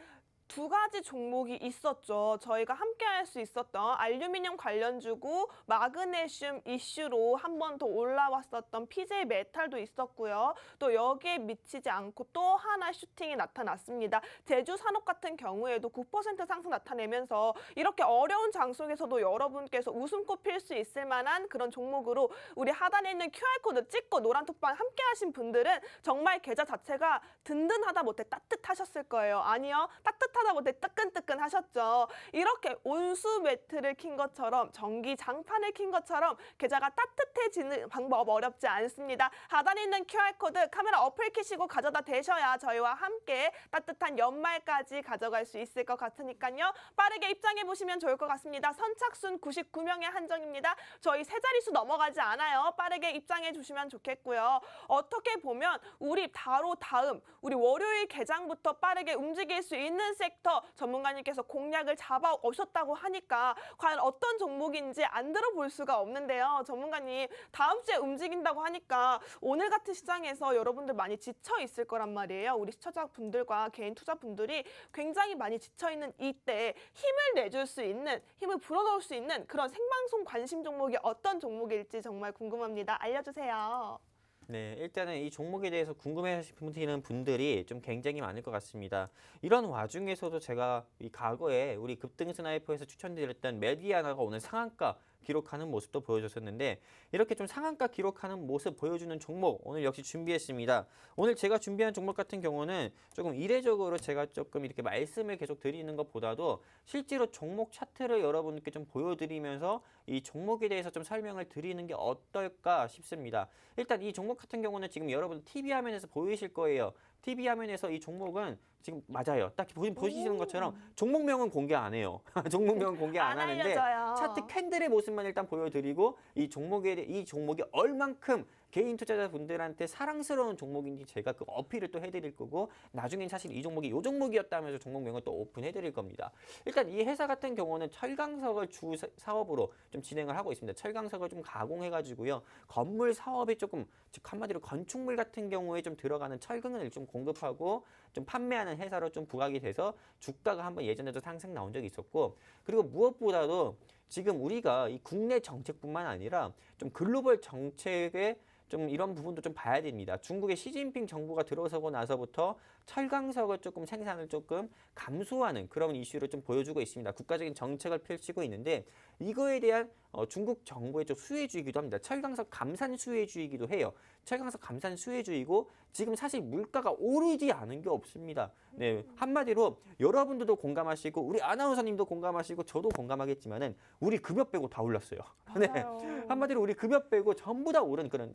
두 가지 종목이 있었죠. 저희가 함께 할 수 있었던 알루미늄 관련주고 마그네슘 이슈로 한 번 더 올라왔었던 PJ 메탈도 있었고요. 또 여기에 미치지 않고 또 하나 슈팅이 나타났습니다. 제주 산업 같은 경우에도 9% 상승 나타내면서 이렇게 어려운 장 속에서도 여러분께서 웃음꽃 필 수 있을 만한 그런 종목으로 우리 하단에 있는 QR코드 찍고 노란톡방 함께 하신 분들은 정말 계좌 자체가 든든하다 못해 따뜻하셨을 거예요. 아니요, 따뜻한 따뜻하다고 되게 뜨끈뜨끈 하셨죠. 이렇게 온수 매트를 킨 것처럼 전기 장판을 킨 것처럼 계좌가 따뜻해지는 방법 어렵지 않습니다. 하단에 있는 QR코드 카메라 어플 키시고 가져다 대셔야 저희와 함께 따뜻한 연말까지 가져갈 수 있을 것 같으니까요. 빠르게 입장해 보시면 좋을 것 같습니다. 선착순 99명의 한정입니다. 저희 세 자릿수 넘어가지 않아요. 빠르게 입장해 주시면 좋겠고요. 어떻게 보면 우리 바로 다음 우리 월요일 개장부터 빠르게 움직일 수 있는 섹터 전문가님께서 공략을 잡아 오셨다고 하니까 과연 어떤 종목인지 안 들어볼 수가 없는데요. 전문가님 다음 주에 움직인다고 하니까 오늘 같은 시장에서 여러분들 많이 지쳐 있을 거란 말이에요. 우리 시청자분들과 개인 투자분들이 굉장히 많이 지쳐 있는 이때 힘을 내줄 수 있는, 힘을 불어넣을 수 있는 그런 생방송 관심 종목이 어떤 종목일지 정말 궁금합니다. 알려주세요. 네, 일단은 이 종목에 대해서 궁금해하시는 분들이 좀 굉장히 많을 것 같습니다. 이런 와중에서도 제가 이 과거에 우리 급등 스나이퍼에서 추천드렸던 메디아나가 오늘 상한가 기록하는 모습도 보여줬었는데 이렇게 좀 상한가 기록하는 모습 보여주는 종목 오늘 역시 준비했습니다. 오늘 제가 준비한 종목 같은 경우는 조금 이례적으로 제가 조금 이렇게 말씀을 계속 드리는 것보다도 실제로 종목 차트를 여러분께 좀 보여드리면서 이 종목에 대해서 좀 설명을 드리는 게 어떨까 싶습니다. 일단 이 종목 같은 경우는 지금 여러분 TV 화면에서 보이실 거예요. TV 화면에서 이 종목은 지금 맞아요. 딱 보시는 것처럼 종목명은 공개 안 해요. 종목명은 공개 안 하는데 알려줘요. 차트 캔들의 모습만 일단 보여드리고 이 종목이 얼만큼 개인 투자자분들한테 사랑스러운 종목인지 제가 그 어필을 또 해드릴 거고 나중엔 사실 이 종목이 요 종목이었다면서 종목명을 또 오픈해드릴 겁니다. 일단 이 회사 같은 경우는 철강석을 주 사업으로 좀 진행을 하고 있습니다. 철강석을 좀 가공해가지고요. 건물 사업에 조금 즉 한마디로 건축물 같은 경우에 좀 들어가는 철근을 좀 공급하고 좀 판매하는 회사로 좀 부각이 돼서 주가가 한번 예전에도 상승 나온 적이 있었고 그리고 무엇보다도 지금 우리가 이 국내 정책뿐만 아니라 좀 글로벌 정책의 좀 이런 부분도 좀 봐야 됩니다. 중국의 시진핑 정부가 들어서고 나서부터 철강석을 조금 생산을 조금 감소하는 그런 이슈를 좀 보여주고 있습니다. 국가적인 정책을 펼치고 있는데 이거에 대한 중국 정부의 좀 수혜주의이기도 합니다. 철강석 감산 수혜주의이기도 해요. 철강석 감산 수혜주의고 지금 사실 물가가 오르지 않은 게 없습니다. 네, 한마디로 여러분들도 공감하시고 우리 아나운서님도 공감하시고 저도 공감하겠지만은 우리 급여 빼고 다 올랐어요. 네, 한마디로 우리 급여 빼고 전부 다 오른 그런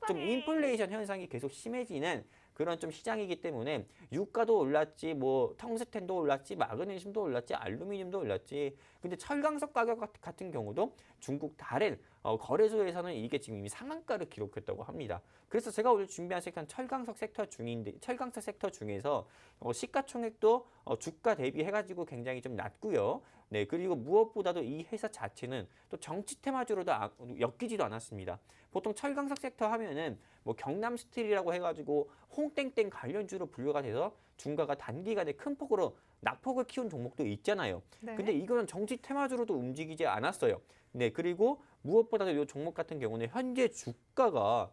좀 인플레이션 현상이 계속 심해지는 그런 좀 시장이기 때문에 유가도 올랐지 뭐 텅스텐도 올랐지 마그네슘도 올랐지 알루미늄도 올랐지 근데 철강석 가격 같은 경우도 중국 다른 거래소에서는 이게 지금 이미 상한가를 기록했다고 합니다. 그래서 제가 오늘 준비한 섹터는 철강석 섹터 중에서 시가총액도 주가 대비해가지고 굉장히 좀 낮고요. 네, 그리고 무엇보다도 이 회사 자체는 또 정치 테마주로도 엮이지도 않았습니다. 보통 철강석 섹터 하면은 뭐 경남스틸이라고 해가지고 홍땡땡 관련주로 분류가 돼서 중가가 단기간에 큰 폭으로 낙폭을 키운 종목도 있잖아요. 네. 근데 이거는 정치 테마주로도 움직이지 않았어요. 네, 그리고 무엇보다도 이 종목 같은 경우는 현재 주가가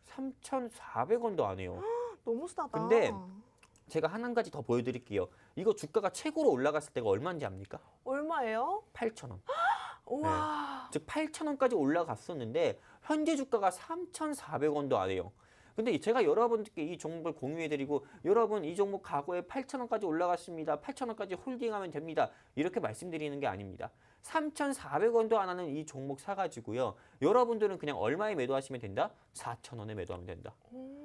3,400원도 안 해요. 너무 싸다. 근데 제가 한 가지 더 보여드릴게요. 이거 주가가 최고로 올라갔을 때가 얼마인지 압니까? 얼마예요? 8,000원. 우와. 즉 8,000원까지 올라갔었는데 현재 주가가 3,400원도 안 해요. 근데 제가 여러분들께 이 종목을 공유해드리고 여러분 이 종목 과거에 8,000원까지 올라갔습니다. 8,000원까지 홀딩하면 됩니다. 이렇게 말씀드리는 게 아닙니다. 3,400원도 안 하는 이 종목 사가지고요. 여러분들은 그냥 얼마에 매도하시면 된다? 4,000원에 매도하면 된다.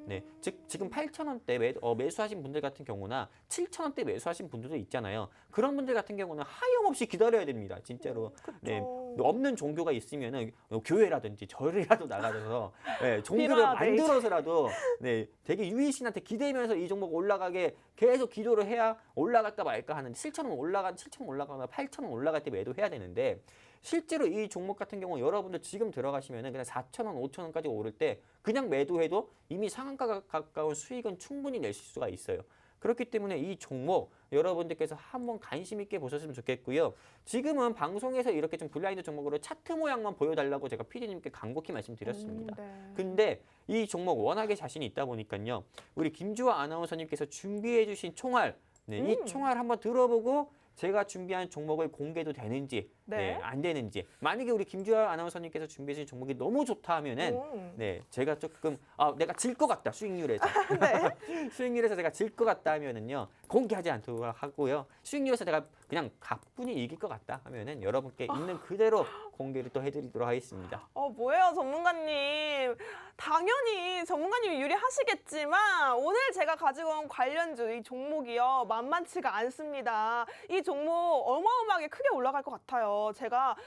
네, 즉 지금 8,000원대 매수하신 분들 같은 경우나 7,000원대 매수하신 분들도 있잖아요. 그런 분들 같은 경우는 하염없이 기다려야 됩니다. 진짜로. 네, 없는 종교가 있으면은 교회라든지 절이라도 나가서 네, 종교를 만들어서라도 네, 되게 유이신한테 기대면서 이 종목 올라가게 계속 기도를 해야 올라갈까 말까 하는데 7,000원 올라가거나 8,000원 올라갈 때 매도해야 되는데 실제로 이 종목 같은 경우 여러분들 지금 들어가시면은 그냥 4,000원, 5,000원까지 오를 때 그냥 매도해도 이미 상한가가 가까운 수익은 충분히 내실 수가 있어요. 그렇기 때문에 이 종목 여러분들께서 한번 관심 있게 보셨으면 좋겠고요. 지금은 방송에서 이렇게 좀 블라인드 종목으로 차트 모양만 보여달라고 제가 PD님께 간곡히 말씀드렸습니다. 네. 근데 이 종목 워낙에 자신이 있다 보니까요. 우리 김주아 아나운서님께서 준비해 주신 총알, 네, 이 총알 한번 들어보고 제가 준비한 종목을 공개도 되는지 네, 안 되는지 만약에 우리 김주아 아나운서님께서 준비해 주신 종목이 너무 좋다 하면은 네, 제가 조금 내가 질 것 같다 수익률에서 네. 수익률에서 제가 질 것 같다 하면은요 공개하지 않도록 하고요. 수익률에서 내가 그냥 가뿐히 이길 것 같다 하면은 여러분께 있는 그대로 공개를 또 해드리도록 하겠습니다. 뭐예요, 전문가님. 당연히 전문가님이 유리하시겠지만 오늘 제가 가지고 온 관련주 이 종목이요. 만만치가 않습니다. 이 종목 어마어마하게 크게 올라갈 것 같아요. 제가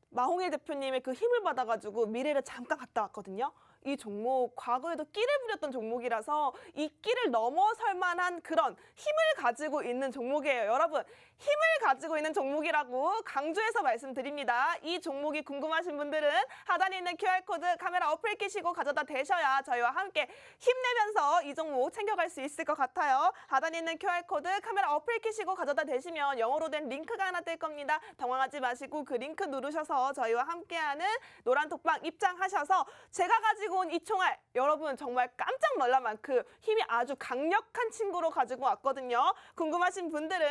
마홍일 대표님의 그 힘을 받아가지고 미래를 잠깐 갔다 왔거든요. 이 종목 과거에도 끼를 부렸던 종목이라서 이 끼를 넘어설 만한 그런 힘을 가지고 있는 종목이에요. 여러분, 힘을 가지고 있는 종목이라고 강조해서 말씀드립니다. 이 종목이 궁금하신 분들은 하단에 있는 QR코드 카메라 어플 끼시고 가져다 대셔야 저희와 함께 힘내면서 이 종목 챙겨갈 수 있을 것 같아요. 하단에 있는 QR코드 카메라 어플 끼시고 가져다 대시면 영어로 된 링크가 하나 뜰 겁니다. 당황하지 마시고 그 링크 누르셔서 저희와 함께하는 노란 톡방 입장하셔서 제가 가지고 온 이 총알, 여러분 정말 깜짝 놀랄 만큼 힘이 아주 강력한 친구로 가지고 왔거든요. 궁금하신 분들은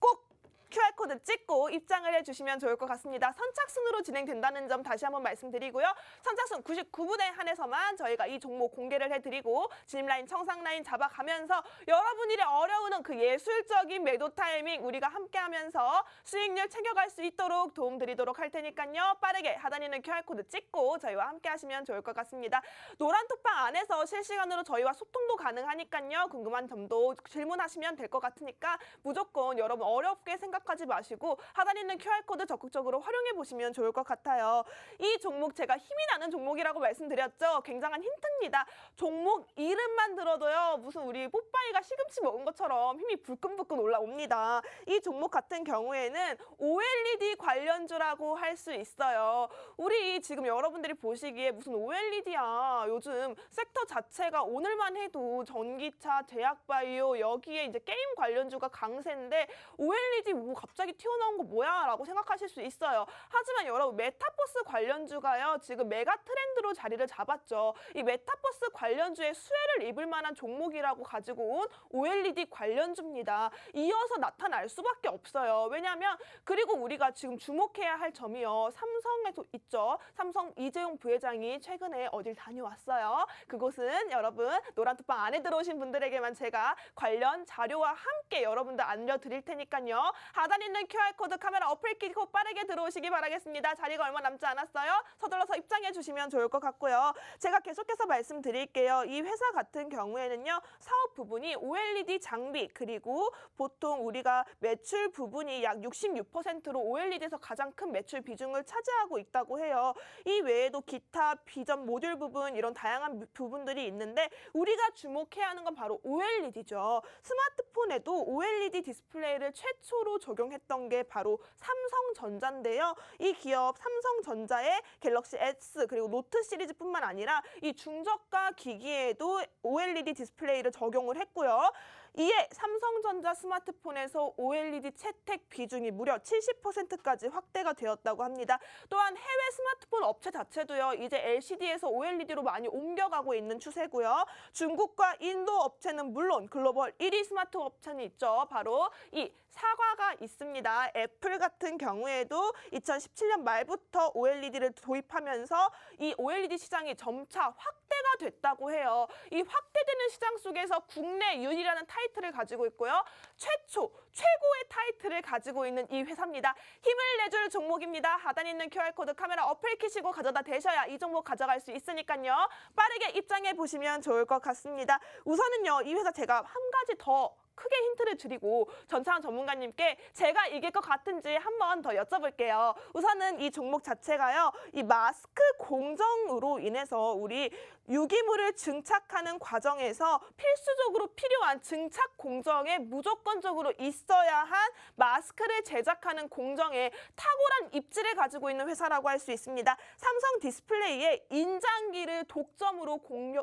꼭 QR코드 찍고 입장을 해주시면 좋을 것 같습니다. 선착순으로 진행된다는 점 다시 한번 말씀드리고요. 선착순 99분에 한해서만 저희가 이 종목 공개를 해드리고 진입라인, 청상라인 잡아가면서 여러분들이 어려우는 그 예술적인 매도 타이밍 우리가 함께하면서 수익률 챙겨갈 수 있도록 도움드리도록 할 테니까요. 빠르게 하단에 있는 QR코드 찍고 저희와 함께하시면 좋을 것 같습니다. 노란 톡방 안에서 실시간으로 저희와 소통도 가능하니까요. 궁금한 점도 질문하시면 될 것 같으니까 무조건 여러분 어렵게 생각하지 마시고 하단에 있는 QR코드 적극적으로 활용해 보시면 좋을 것 같아요. 이 종목 제가 힘이 나는 종목이라고 말씀드렸죠. 굉장한 힌트입니다. 종목 이름만 들어도요. 무슨 우리 뽀빠이가 시금치 먹은 것처럼 힘이 불끈불끈 올라옵니다. 이 종목 같은 경우에는 OLED 관련주라고 할 수 있어요. 우리 지금 여러분들이 보시기에 무슨 OLED야. 요즘 섹터 자체가 오늘만 해도 전기차, 제약바이오 여기에 이제 게임 관련주가 강세인데 OLED 뭐 갑자기 튀어나온 거 뭐야? 라고 생각하실 수 있어요. 하지만 여러분 메타버스 관련주가요. 지금 메가 트렌드로 자리를 잡았죠. 이 메타버스 관련주의 수혜를 입을 만한 종목이라고 가지고 온 OLED 관련주입니다. 이어서 나타날 수밖에 없어요. 왜냐하면 그리고 우리가 지금 주목해야 할 점이요. 삼성에도 있죠. 삼성 이재용 부회장이 최근에 어딜 다녀왔어요. 그곳은 여러분 노란톡방 안에 들어오신 분들에게만 제가 관련 자료와 함께 여러분들 알려드릴 테니까요. 하단에 있는 QR코드 카메라 어플 끼고 빠르게 들어오시기 바라겠습니다. 자리가 얼마 남지 않았어요. 서둘러서 입장해 주시면 좋을 것 같고요. 제가 계속해서 말씀드릴게요. 이 회사 같은 경우에는요. 사업 부분이 OLED 장비 그리고 보통 우리가 매출 부분이 약 66%로 OLED에서 가장 큰 매출 비중을 차지하고 있다고 해요. 이 외에도 기타 비전 모듈 부분 이런 다양한 부분들이 있는데 우리가 주목해야 하는 건 바로 OLED죠. 스마트폰에도 OLED 디스플레이를 최초로 적용했던 게 바로 삼성전자인데요. 이 기업 삼성전자의 갤럭시 S 그리고 노트 시리즈뿐만 아니라 이 중저가 기기에도 OLED 디스플레이를 적용을 했고요. 이에 삼성전자 스마트폰에서 OLED 채택 비중이 무려 70%까지 확대가 되었다고 합니다. 또한 해외 스마트폰 업체 자체도요. 이제 LCD에서 OLED로 많이 옮겨가고 있는 추세고요. 중국과 인도 업체는 물론 글로벌 1위 스마트 업체는 있죠. 바로 이 사과가 있습니다. 애플 같은 경우에도 2017년 말부터 OLED를 도입하면서 이 OLED 시장이 점차 확대가 됐다고 해요. 이 확대되는 시장 속에서 국내 유일이라는 타이틀을 가지고 있고요. 최고의 타이틀을 가지고 있는 이 회사입니다. 힘을 내줄 종목입니다. 하단에 있는 QR코드 카메라 어플 키시고 가져다 대셔야 이 종목 가져갈 수 있으니까요. 빠르게 입장해 보시면 좋을 것 같습니다. 우선은요. 이 회사 제가 한 가지 더 크게 힌트를 드리고 전창환 전문가님께 제가 이길 것 같은지 한 번 더 여쭤볼게요. 우선은 이 종목 자체가요. 이 마스크 공정으로 인해서 우리 유기물을 증착하는 과정에서 필수적으로 필요한 증착 공정에 무조건적으로 있어야 한 마스크를 제작하는 공정에 탁월한 입지를 가지고 있는 회사라고 할 수 있습니다. 삼성 디스플레이에 인장기를 독점으로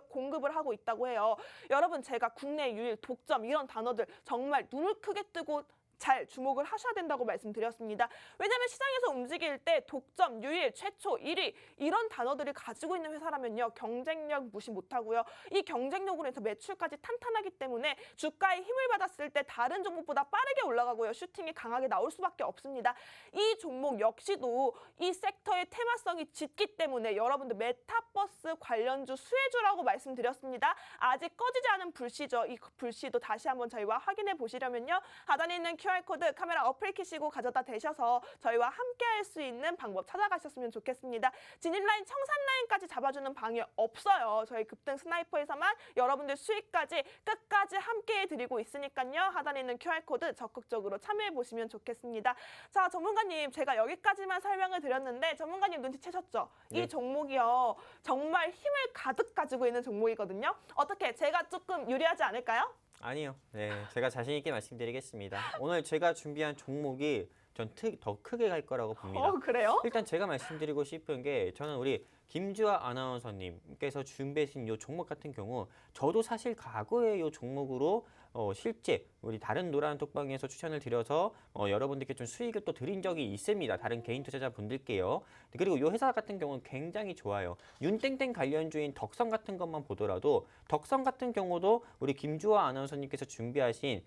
공급을 하고 있다고 해요. 여러분 제가 국내 유일 독점 이런 단어들 정말 눈을 크게 뜨고 잘 주목을 하셔야 된다고 말씀드렸습니다. 왜냐하면 시장에서 움직일 때 독점, 유일, 최초, 1위 이런 단어들을 가지고 있는 회사라면요. 경쟁력 무시 못하고요. 이 경쟁력으로 해서 매출까지 탄탄하기 때문에 주가에 힘을 받았을 때 다른 종목보다 빠르게 올라가고요. 슈팅이 강하게 나올 수밖에 없습니다. 이 종목 역시도 이 섹터의 테마성이 짙기 때문에 여러분들 메타버스 관련주 수혜주라고 말씀드렸습니다. 아직 꺼지지 않은 불씨죠. 이 불씨도 다시 한번 저희와 확인해 보시려면요. 하단에 있는 QR코드 카메라 어플 키시고 가져다 대셔서 저희와 함께 할 수 있는 방법 찾아가셨으면 좋겠습니다. 진입라인, 청산라인까지 잡아주는 방이 없어요. 저희 급등 스나이퍼에서만 여러분들 수익까지 끝까지 함께 해드리고 있으니까요. 하단에 있는 QR코드 적극적으로 참여해 보시면 좋겠습니다. 자, 전문가님, 제가 여기까지만 설명을 드렸는데 전문가님 눈치채셨죠? 네. 이 종목이요. 정말 힘을 가득 가지고 있는 종목이거든요. 어떻게 제가 조금 유리하지 않을까요? 아니요. 네, 제가 자신 있게 말씀드리겠습니다. 오늘 제가 준비한 종목이 전 더 크게 갈 거라고 봅니다. 그래요? 일단 제가 말씀드리고 싶은 게 저는 우리 김주아 아나운서님께서 준비하신 이 종목 같은 경우 저도 사실 과거에 이 종목으로 실제 우리 다른 노란 톡방에서 추천을 드려서 여러분들께 좀 수익을 또 드린 적이 있습니다. 다른 개인 투자자분들께요. 그리고 이 회사 같은 경우는 굉장히 좋아요. 윤땡땡 관련주인 덕성 같은 것만 보더라도 덕성 같은 경우도 우리 김주아 아나운서님께서 준비하신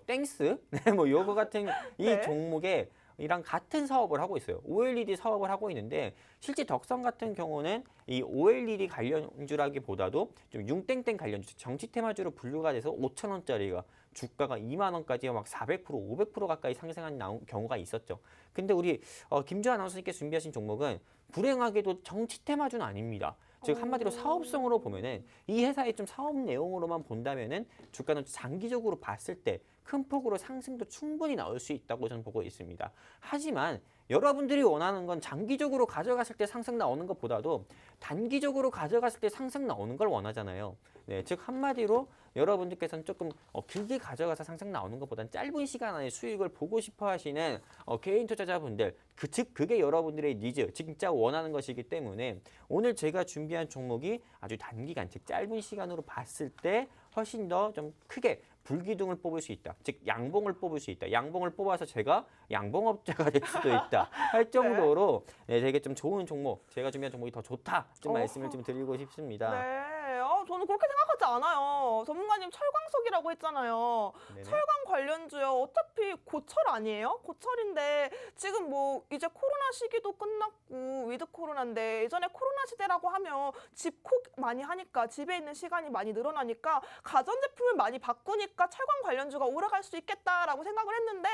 땡스 네, 뭐 요거 같은 이 네. 종목에 이랑 같은 사업을 하고 있어요. OLED 사업을 하고 있는데 실제 덕성 같은 경우는 이 OLED 관련주라기보다도 좀 융땡땡 관련주, 정치 테마주로 분류가 돼서 5,000원짜리가 주가가 2만 원까지 막 400%, 500% 가까이 상승한 경우가 있었죠. 근데 우리 김주아 아나운서님께 준비하신 종목은 불행하게도 정치 테마주는 아닙니다. 즉 한마디로 사업성으로 보면은 이 회사의 좀 사업 내용으로만 본다면은 주가는 장기적으로 봤을 때 큰 폭으로 상승도 충분히 나올 수 있다고 저는 보고 있습니다. 하지만 여러분들이 원하는 건 장기적으로 가져갔을 때 상승 나오는 것보다도 단기적으로 가져갔을 때 상승 나오는 걸 원하잖아요. 네, 즉 한마디로 여러분들께서는 조금 길게 가져가서 상승 나오는 것보다는 짧은 시간 안에 수익을 보고 싶어 하시는 개인 투자자분들, 즉 그게 여러분들의 니즈, 진짜 원하는 것이기 때문에 오늘 제가 준비한 종목이 아주 단기간, 즉 짧은 시간으로 봤을 때 훨씬 더 좀 크게 불기둥을 뽑을 수 있다. 즉 양봉을 뽑을 수 있다. 양봉을 뽑아서 제가 양봉업자가 될 수도 있다. 할 정도로 네, 되게 좀 좋은 종목, 제가 준비한 종목이 더 좋다. 좀 말씀을 좀 드리고 싶습니다. 네. 저는 그렇게 생각하지 않아요. 전문가님 철광석이라고 했잖아요. 네네. 철강 관련주요. 어차피 고철 아니에요? 고철인데 지금 뭐 이제 코로나 시기도 끝났고 위드 코로나인데 예전에 코로나 시대라고 하면 집콕 많이 하니까 집에 있는 시간이 많이 늘어나니까 가전제품을 많이 바꾸니까 철강 관련주가 오래갈 수 있겠다라고 생각을 했는데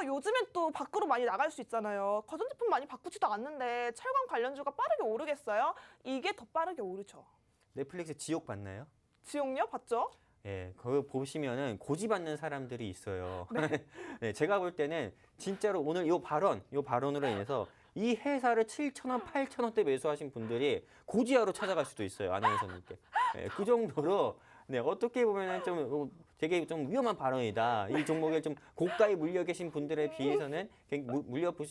요즘엔 또 밖으로 많이 나갈 수 있잖아요. 가전제품 많이 바꾸지도 않는데 철강 관련주가 빠르게 오르겠어요? 이게 더 빠르게 오르죠. 넷플릭스 지옥 봤나요? 지옥요? 봤죠? 예, 그거 보시면은 고지받는 사람들이 있어요. 네, 제가 볼 때는 진짜로 오늘 요 발언으로 인해서 이 회사를 7,000원, 8,000원대 매수하신 분들이 고지하러 찾아갈 수도 있어요, 아나운서님께. 예, 그 정도로 네, 어떻게 보면은 좀 되게 좀 위험한 발언이다. 이 종목에 좀 고가에 물려 계신 분들에 비해서는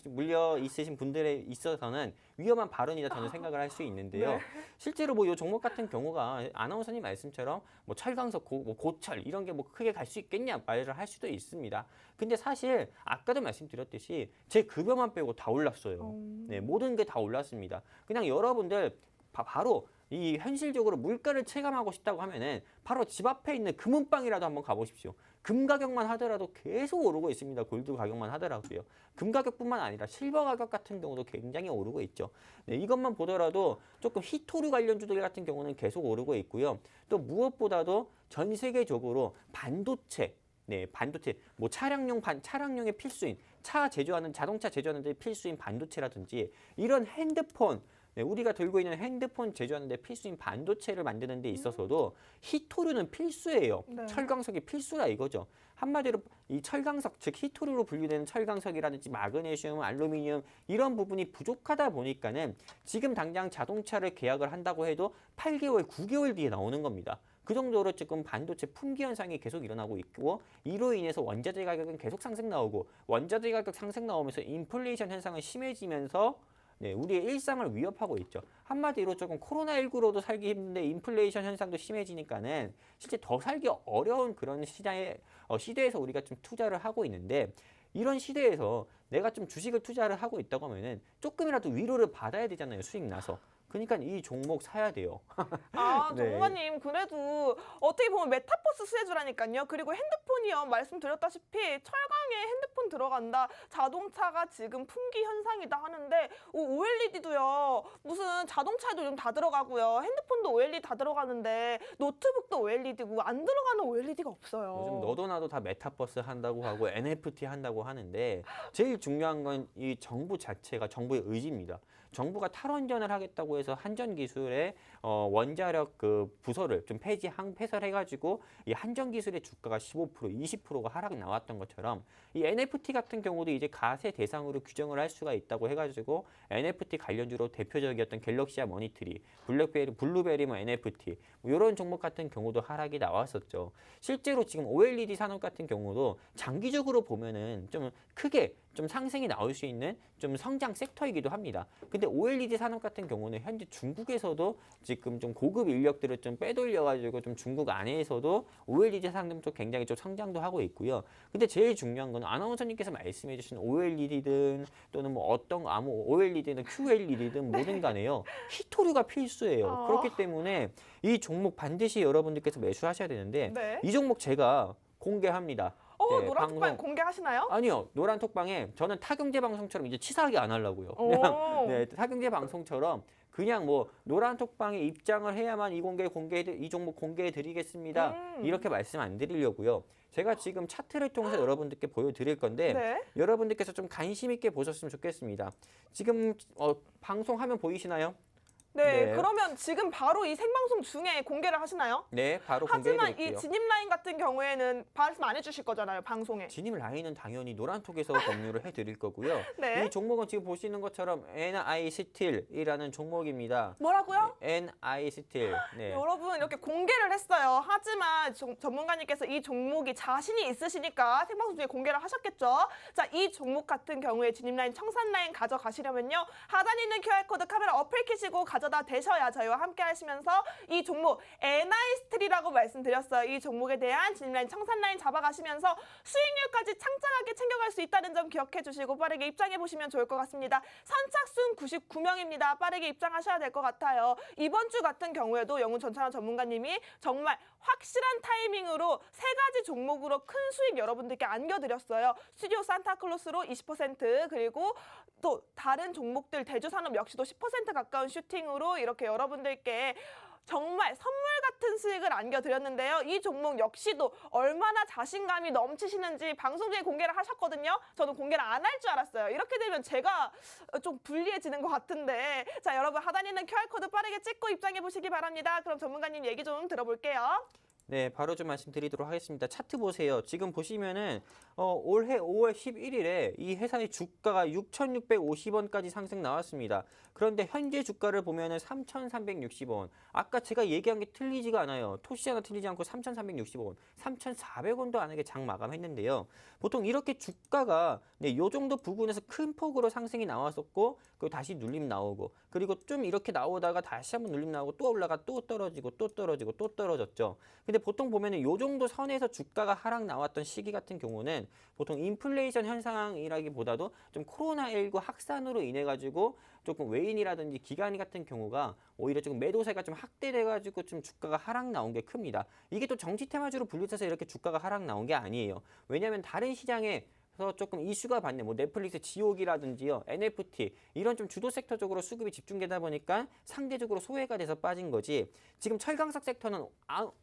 물려 있으신 분들에 있어서는 위험한 발언이다 저는 생각을 할 수 있는데요. 네. 실제로 뭐 이 종목 같은 경우가 아나운서님 말씀처럼 뭐 철강석, 고철 이런 게 뭐 크게 갈 수 있겠냐 말을 할 수도 있습니다. 근데 사실 아까도 말씀드렸듯이 제 급여만 빼고 다 올랐어요. 네, 모든 게 다 올랐습니다. 그냥 여러분들 바로 이 현실적으로 물가를 체감하고 싶다고 하면은 바로 집 앞에 있는 금은방이라도 한번 가보십시오. 금 가격만 하더라도 계속 오르고 있습니다. 골드 가격만 하더라도요. 금 가격뿐만 아니라 실버 가격 같은 경우도 굉장히 오르고 있죠. 네, 이것만 보더라도 조금 히토류 관련주들 같은 경우는 계속 오르고 있고요. 또 무엇보다도 전 세계적으로 반도체, 네, 반도체, 뭐 차량용의 필수인, 자동차 제조하는 데 필수인 반도체라든지 이런 핸드폰, 네, 우리가 들고 있는 핸드폰 제조하는 데 필수인 반도체를 만드는 데 있어서도 히토류는 필수예요. 네. 철강석이 필수라 이거죠. 한마디로 이 철강석, 즉 히토류로 분류되는 철강석이라든지 마그네슘, 알루미늄 이런 부분이 부족하다 보니까는 지금 당장 자동차를 계약을 한다고 해도 8개월, 9개월 뒤에 나오는 겁니다. 그 정도로 지금 반도체 품귀 현상이 계속 일어나고 있고 이로 인해서 원자재 가격은 계속 상승 나오고 원자재 가격 상승 나오면서 인플레이션 현상은 심해지면서 네, 우리의 일상을 위협하고 있죠. 한마디로 조금 코로나19로도 살기 힘든데 인플레이션 현상도 심해지니까는 실제 더 살기 어려운 그런 시장의 시대에서 우리가 좀 투자를 하고 있는데 이런 시대에서 내가 좀 주식을 투자를 하고 있다고 하면은 조금이라도 위로를 받아야 되잖아요. 수익 나서. 그러니까 이 종목 사야 돼요. 아, 네. 전문가님, 그래도 어떻게 보면 메타버스 수혜주라니까요. 그리고 핸드폰이요. 말씀드렸다시피 철강에 핸드폰 들어간다. 자동차가 지금 품귀 현상이다 하는데 OLED도요. 무슨 자동차에도 요즘 다 들어가고요. 핸드폰도 OLED 다 들어가는데 노트북도 OLED고 안 들어가는 OLED가 없어요. 요즘 너도 나도 다 메타버스 한다고 하고 NFT 한다고 하는데 제일 중요한 건 이 정부 자체가 정부의 의지입니다. 정부가 탈원전을 하겠다고 해서 한전 기술의 원자력 그 부서를 좀 폐설해가지고 이 한전 기술의 주가가 15%, 20%가 하락 나왔던 것처럼 이 NFT 같은 경우도 이제 가세 대상으로 규정을 할 수가 있다고 해가지고 NFT 관련주로 대표적이었던 갤럭시아 머니트리, 블루베리 뭐 NFT 뭐 이런 종목 같은 경우도 하락이 나왔었죠. 실제로 지금 OLED 산업 같은 경우도 장기적으로 보면은 좀 크게 좀 상승이 나올 수 있는 좀 성장 섹터이기도 합니다. 근데 OLED 산업 같은 경우는 현재 중국에서도 지금 좀 고급 인력들을 좀 빼돌려가지고 좀 중국 안에서도 OLED 산업 쪽 굉장히 좀 성장도 하고 있고요. 근데 제일 중요한 건 아나운서님께서 말씀해주신 OLED든 또는 뭐 어떤 아무 OLED든 QLED든 뭐든 간에요. 히토류가 필수예요. 그렇기 때문에 이 종목 반드시 여러분들께서 매수하셔야 되는데 네. 이 종목 제가 공개합니다. 네, 노란 톡방 공개하시나요? 아니요. 노란 톡방에 저는 타경제 방송처럼 이제 치사하게 안 하려고요. 오. 그냥 네, 타경제 방송처럼 그냥 뭐 노란 톡방에 입장을 해야만 이 종목 공개해 드리겠습니다. 이렇게 말씀 안 드리려고요. 제가 지금 차트를 통해서 여러분들께 보여드릴 건데 네. 여러분들께서 좀 관심 있게 보셨으면 좋겠습니다. 지금 방송 화면 보이시나요? 네, 네. 그러면 지금 바로 이 생방송 중에 공개를 하시나요? 네, 바로 공개해 하지만 이 드릴게요. 진입 라인 같은 경우에는 말씀 안 해주실 거잖아요, 방송에. 진입 라인은 당연히 노란톡에서 공유를 해드릴 거고요. 네. 이 종목은 지금 보시는 것처럼 NI 스틸이라는 종목입니다. 뭐라고요? NI 스틸. 네. 여러분 이렇게 공개를 했어요. 하지만 전문가님께서 이 종목이 자신이 있으시니까 생방송 중에 공개를 하셨겠죠. 자, 이 종목 같은 경우에 진입 라인, 청산 라인 가져가시려면요. 하단에 있는 QR코드 카메라 어플 키시고 가져다 대셔야 저희와 함께 하시면서 이 종목 NI 스틸이라고 말씀드렸어요. 이 종목에 대한 진입 라인, 청산 라인 잡아가시면서 수익률까지 창창하게 챙겨갈 수 있다는 점 기억해 주시고 빠르게 입장해 보시면 좋을 것 같습니다. 선착순 99명입니다. 빠르게 입장하셔야 될 것 같아요. 이번 주 같은 경우에도 영훈 전찬원 전문가님이 정말 확실한 타이밍으로 세 가지 종목으로 큰 수익 여러분들께 안겨드렸어요. 스튜디오 산타클로스로 20% 그리고 또 다른 종목들 대주산업 역시도 10% 가까운 슈팅으로 이렇게 여러분들께 정말 선물 같은 수익을 안겨드렸는데요. 이 종목 역시도 얼마나 자신감이 넘치시는지 방송 중에 공개를 하셨거든요. 저는 공개를 안 할 줄 알았어요. 이렇게 되면 제가 좀 불리해지는 것 같은데 자, 여러분 하단에 있는 QR코드 빠르게 찍고 입장해 보시기 바랍니다. 그럼 전문가님 얘기 좀 들어볼게요. 네, 바로 좀 말씀드리도록 하겠습니다. 차트 보세요. 지금 보시면은 올해 5월 11일에 이 회사의 주가가 6,650원까지 상승 나왔습니다. 그런데 현재 주가를 보면은 3,360원. 아까 제가 얘기한 게 틀리지가 않아요. 토시 하나 틀리지 않고 3,360원, 3,400원도 안 하게 장 마감했는데요. 보통 이렇게 주가가 요 정도 부근에서 큰 폭으로 상승이 나왔었고 그리고 다시 눌림 나오고 그리고 좀 이렇게 나오다가 다시 한번 눌림 나오고 또 올라가 또 떨어지고 또 떨어지고 또 떨어졌죠. 근데 보통 보면은 요 정도 선에서 주가가 하락 나왔던 시기 같은 경우는 보통 인플레이션 현상이라기보다도 좀 코로나19 확산으로 인해 가지고 조금 외인이라든지 기관이 같은 경우가 오히려 조금 매도세가 좀 확대돼 가지고 좀 주가가 하락 나온 게 큽니다. 이게 또 정치 테마주로 분류돼서 이렇게 주가가 하락 나온 게 아니에요. 왜냐하면 다른 시장에 그래서 조금 이슈가 받는 뭐 넷플릭스 지옥이라든지요, NFT 이런 좀 주도 섹터적으로 수급이 집중되다 보니까 상대적으로 소외가 돼서 빠진 거지. 지금 철강석 섹터는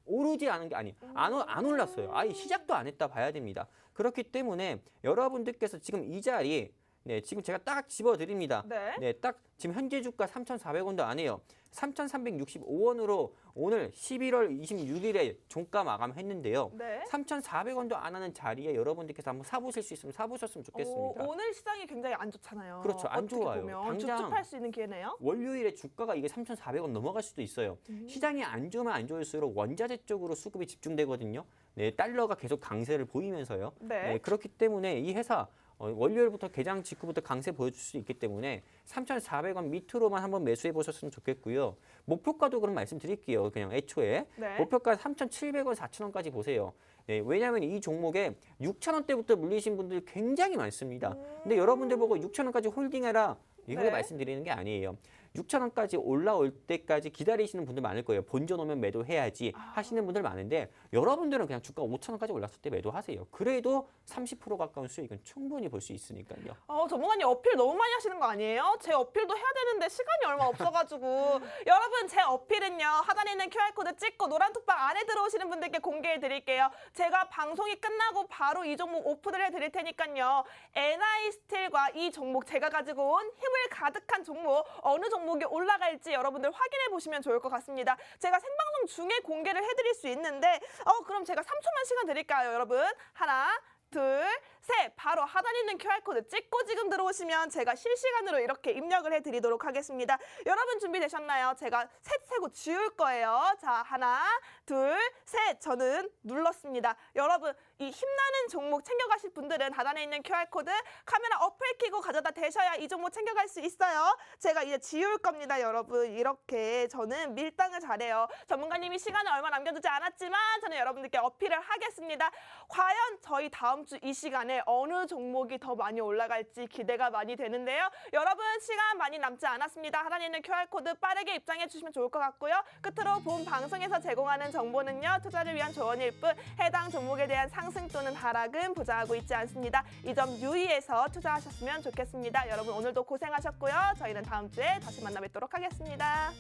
오르지 않은 게 안 올랐어요. 아예 시작도 안 했다 봐야 됩니다. 그렇기 때문에 여러분들께서 지금 이 자리 네, 지금 제가 딱 집어드립니다. 네. 딱 지금 현재 주가 3,400원도 안 해요. 3,365원으로 오늘 11월 26일에 종가 마감했는데요. 네. 3,400원도 안 하는 자리에 여러분들께서 한번 사보실 수 있으면 사보셨으면 좋겠습니다. 오늘 시장이 굉장히 안 좋잖아요. 그렇죠. 안 어떻게 좋아요. 보면 당장 줍줍할 수 있는 기회네요. 월요일에 주가가 이게 3,400원 넘어갈 수도 있어요. 시장이 안 좋으면 안 좋을수록 원자재 쪽으로 수급이 집중되거든요. 네, 달러가 계속 강세를 보이면서요. 네. 그렇기 때문에 이 회사 월요일부터 개장 직후부터 강세 보여줄 수 있기 때문에 3,400원 밑으로만 한번 매수해 보셨으면 좋겠고요. 목표가도 그럼 말씀드릴게요. 그냥 애초에 네. 목표가 3,700원, 4,000원까지 보세요. 네, 왜냐하면 이 종목에 6,000원대부터 물리신 분들이 굉장히 많습니다. 근데 여러분들 보고 6,000원까지 홀딩해라 이렇게 네. 말씀드리는 게 아니에요. 6,000원까지 올라올 때까지 기다리시는 분들 많을 거예요. 본전 오면 매도해야지 하시는 분들 많은데 여러분들은 그냥 주가 5,000원까지 올랐을 때 매도하세요. 그래도 30% 가까운 수익은 충분히 볼 수 있으니까요. 전문가님 어필 너무 많이 하시는 거 아니에요? 제 어필도 해야 되는데 시간이 얼마 없어가지고 여러분 제 어필은요 하단에 있는 QR코드 찍고 노란 톡방 안에 들어오시는 분들께 공개해 드릴게요. 제가 방송이 끝나고 바로 이 종목 오픈을 해드릴 테니까요. NI스틸과 이 종목 제가 가지고 온 힘을 가득한 종목 어느 종목이 올라갈지 여러분들 확인해 보시면 좋을 것 같습니다. 제가 생방송 중에 공개를 해드릴 수 있는데 그럼 제가 3초만 시간 드릴까요 여러분? 하나 둘, 셋! 바로 하단에 있는 QR코드 찍고 지금 들어오시면 제가 실시간으로 이렇게 입력을 해드리도록 하겠습니다. 여러분 준비되셨나요? 제가 셋 세고 지울 거예요. 자, 하나, 둘, 셋! 저는 눌렀습니다. 여러분, 이 힘나는 종목 챙겨가실 분들은 하단에 있는 QR코드 카메라 어플 켜고 가져다 대셔야 이 종목 챙겨갈 수 있어요. 제가 이제 지울 겁니다, 여러분. 이렇게 저는 밀당을 잘해요. 전문가님이 시간을 얼마 남겨두지 않았지만 저는 여러분들께 어필을 하겠습니다. 과연 저희 다음 주 이 시간에 어느 종목이 더 많이 올라갈지 기대가 많이 되는데요. 여러분 시간 많이 남지 않았습니다. 하단에 있는 QR코드 빠르게 입장해 주시면 좋을 것 같고요. 끝으로 본 방송에서 제공하는 정보는요. 투자를 위한 조언일 뿐 해당 종목에 대한 상승 또는 하락은 보장하고 있지 않습니다. 이 점 유의해서 투자하셨으면 좋겠습니다. 여러분 오늘도 고생하셨고요. 저희는 다음 주에 다시 만나 뵙도록 하겠습니다.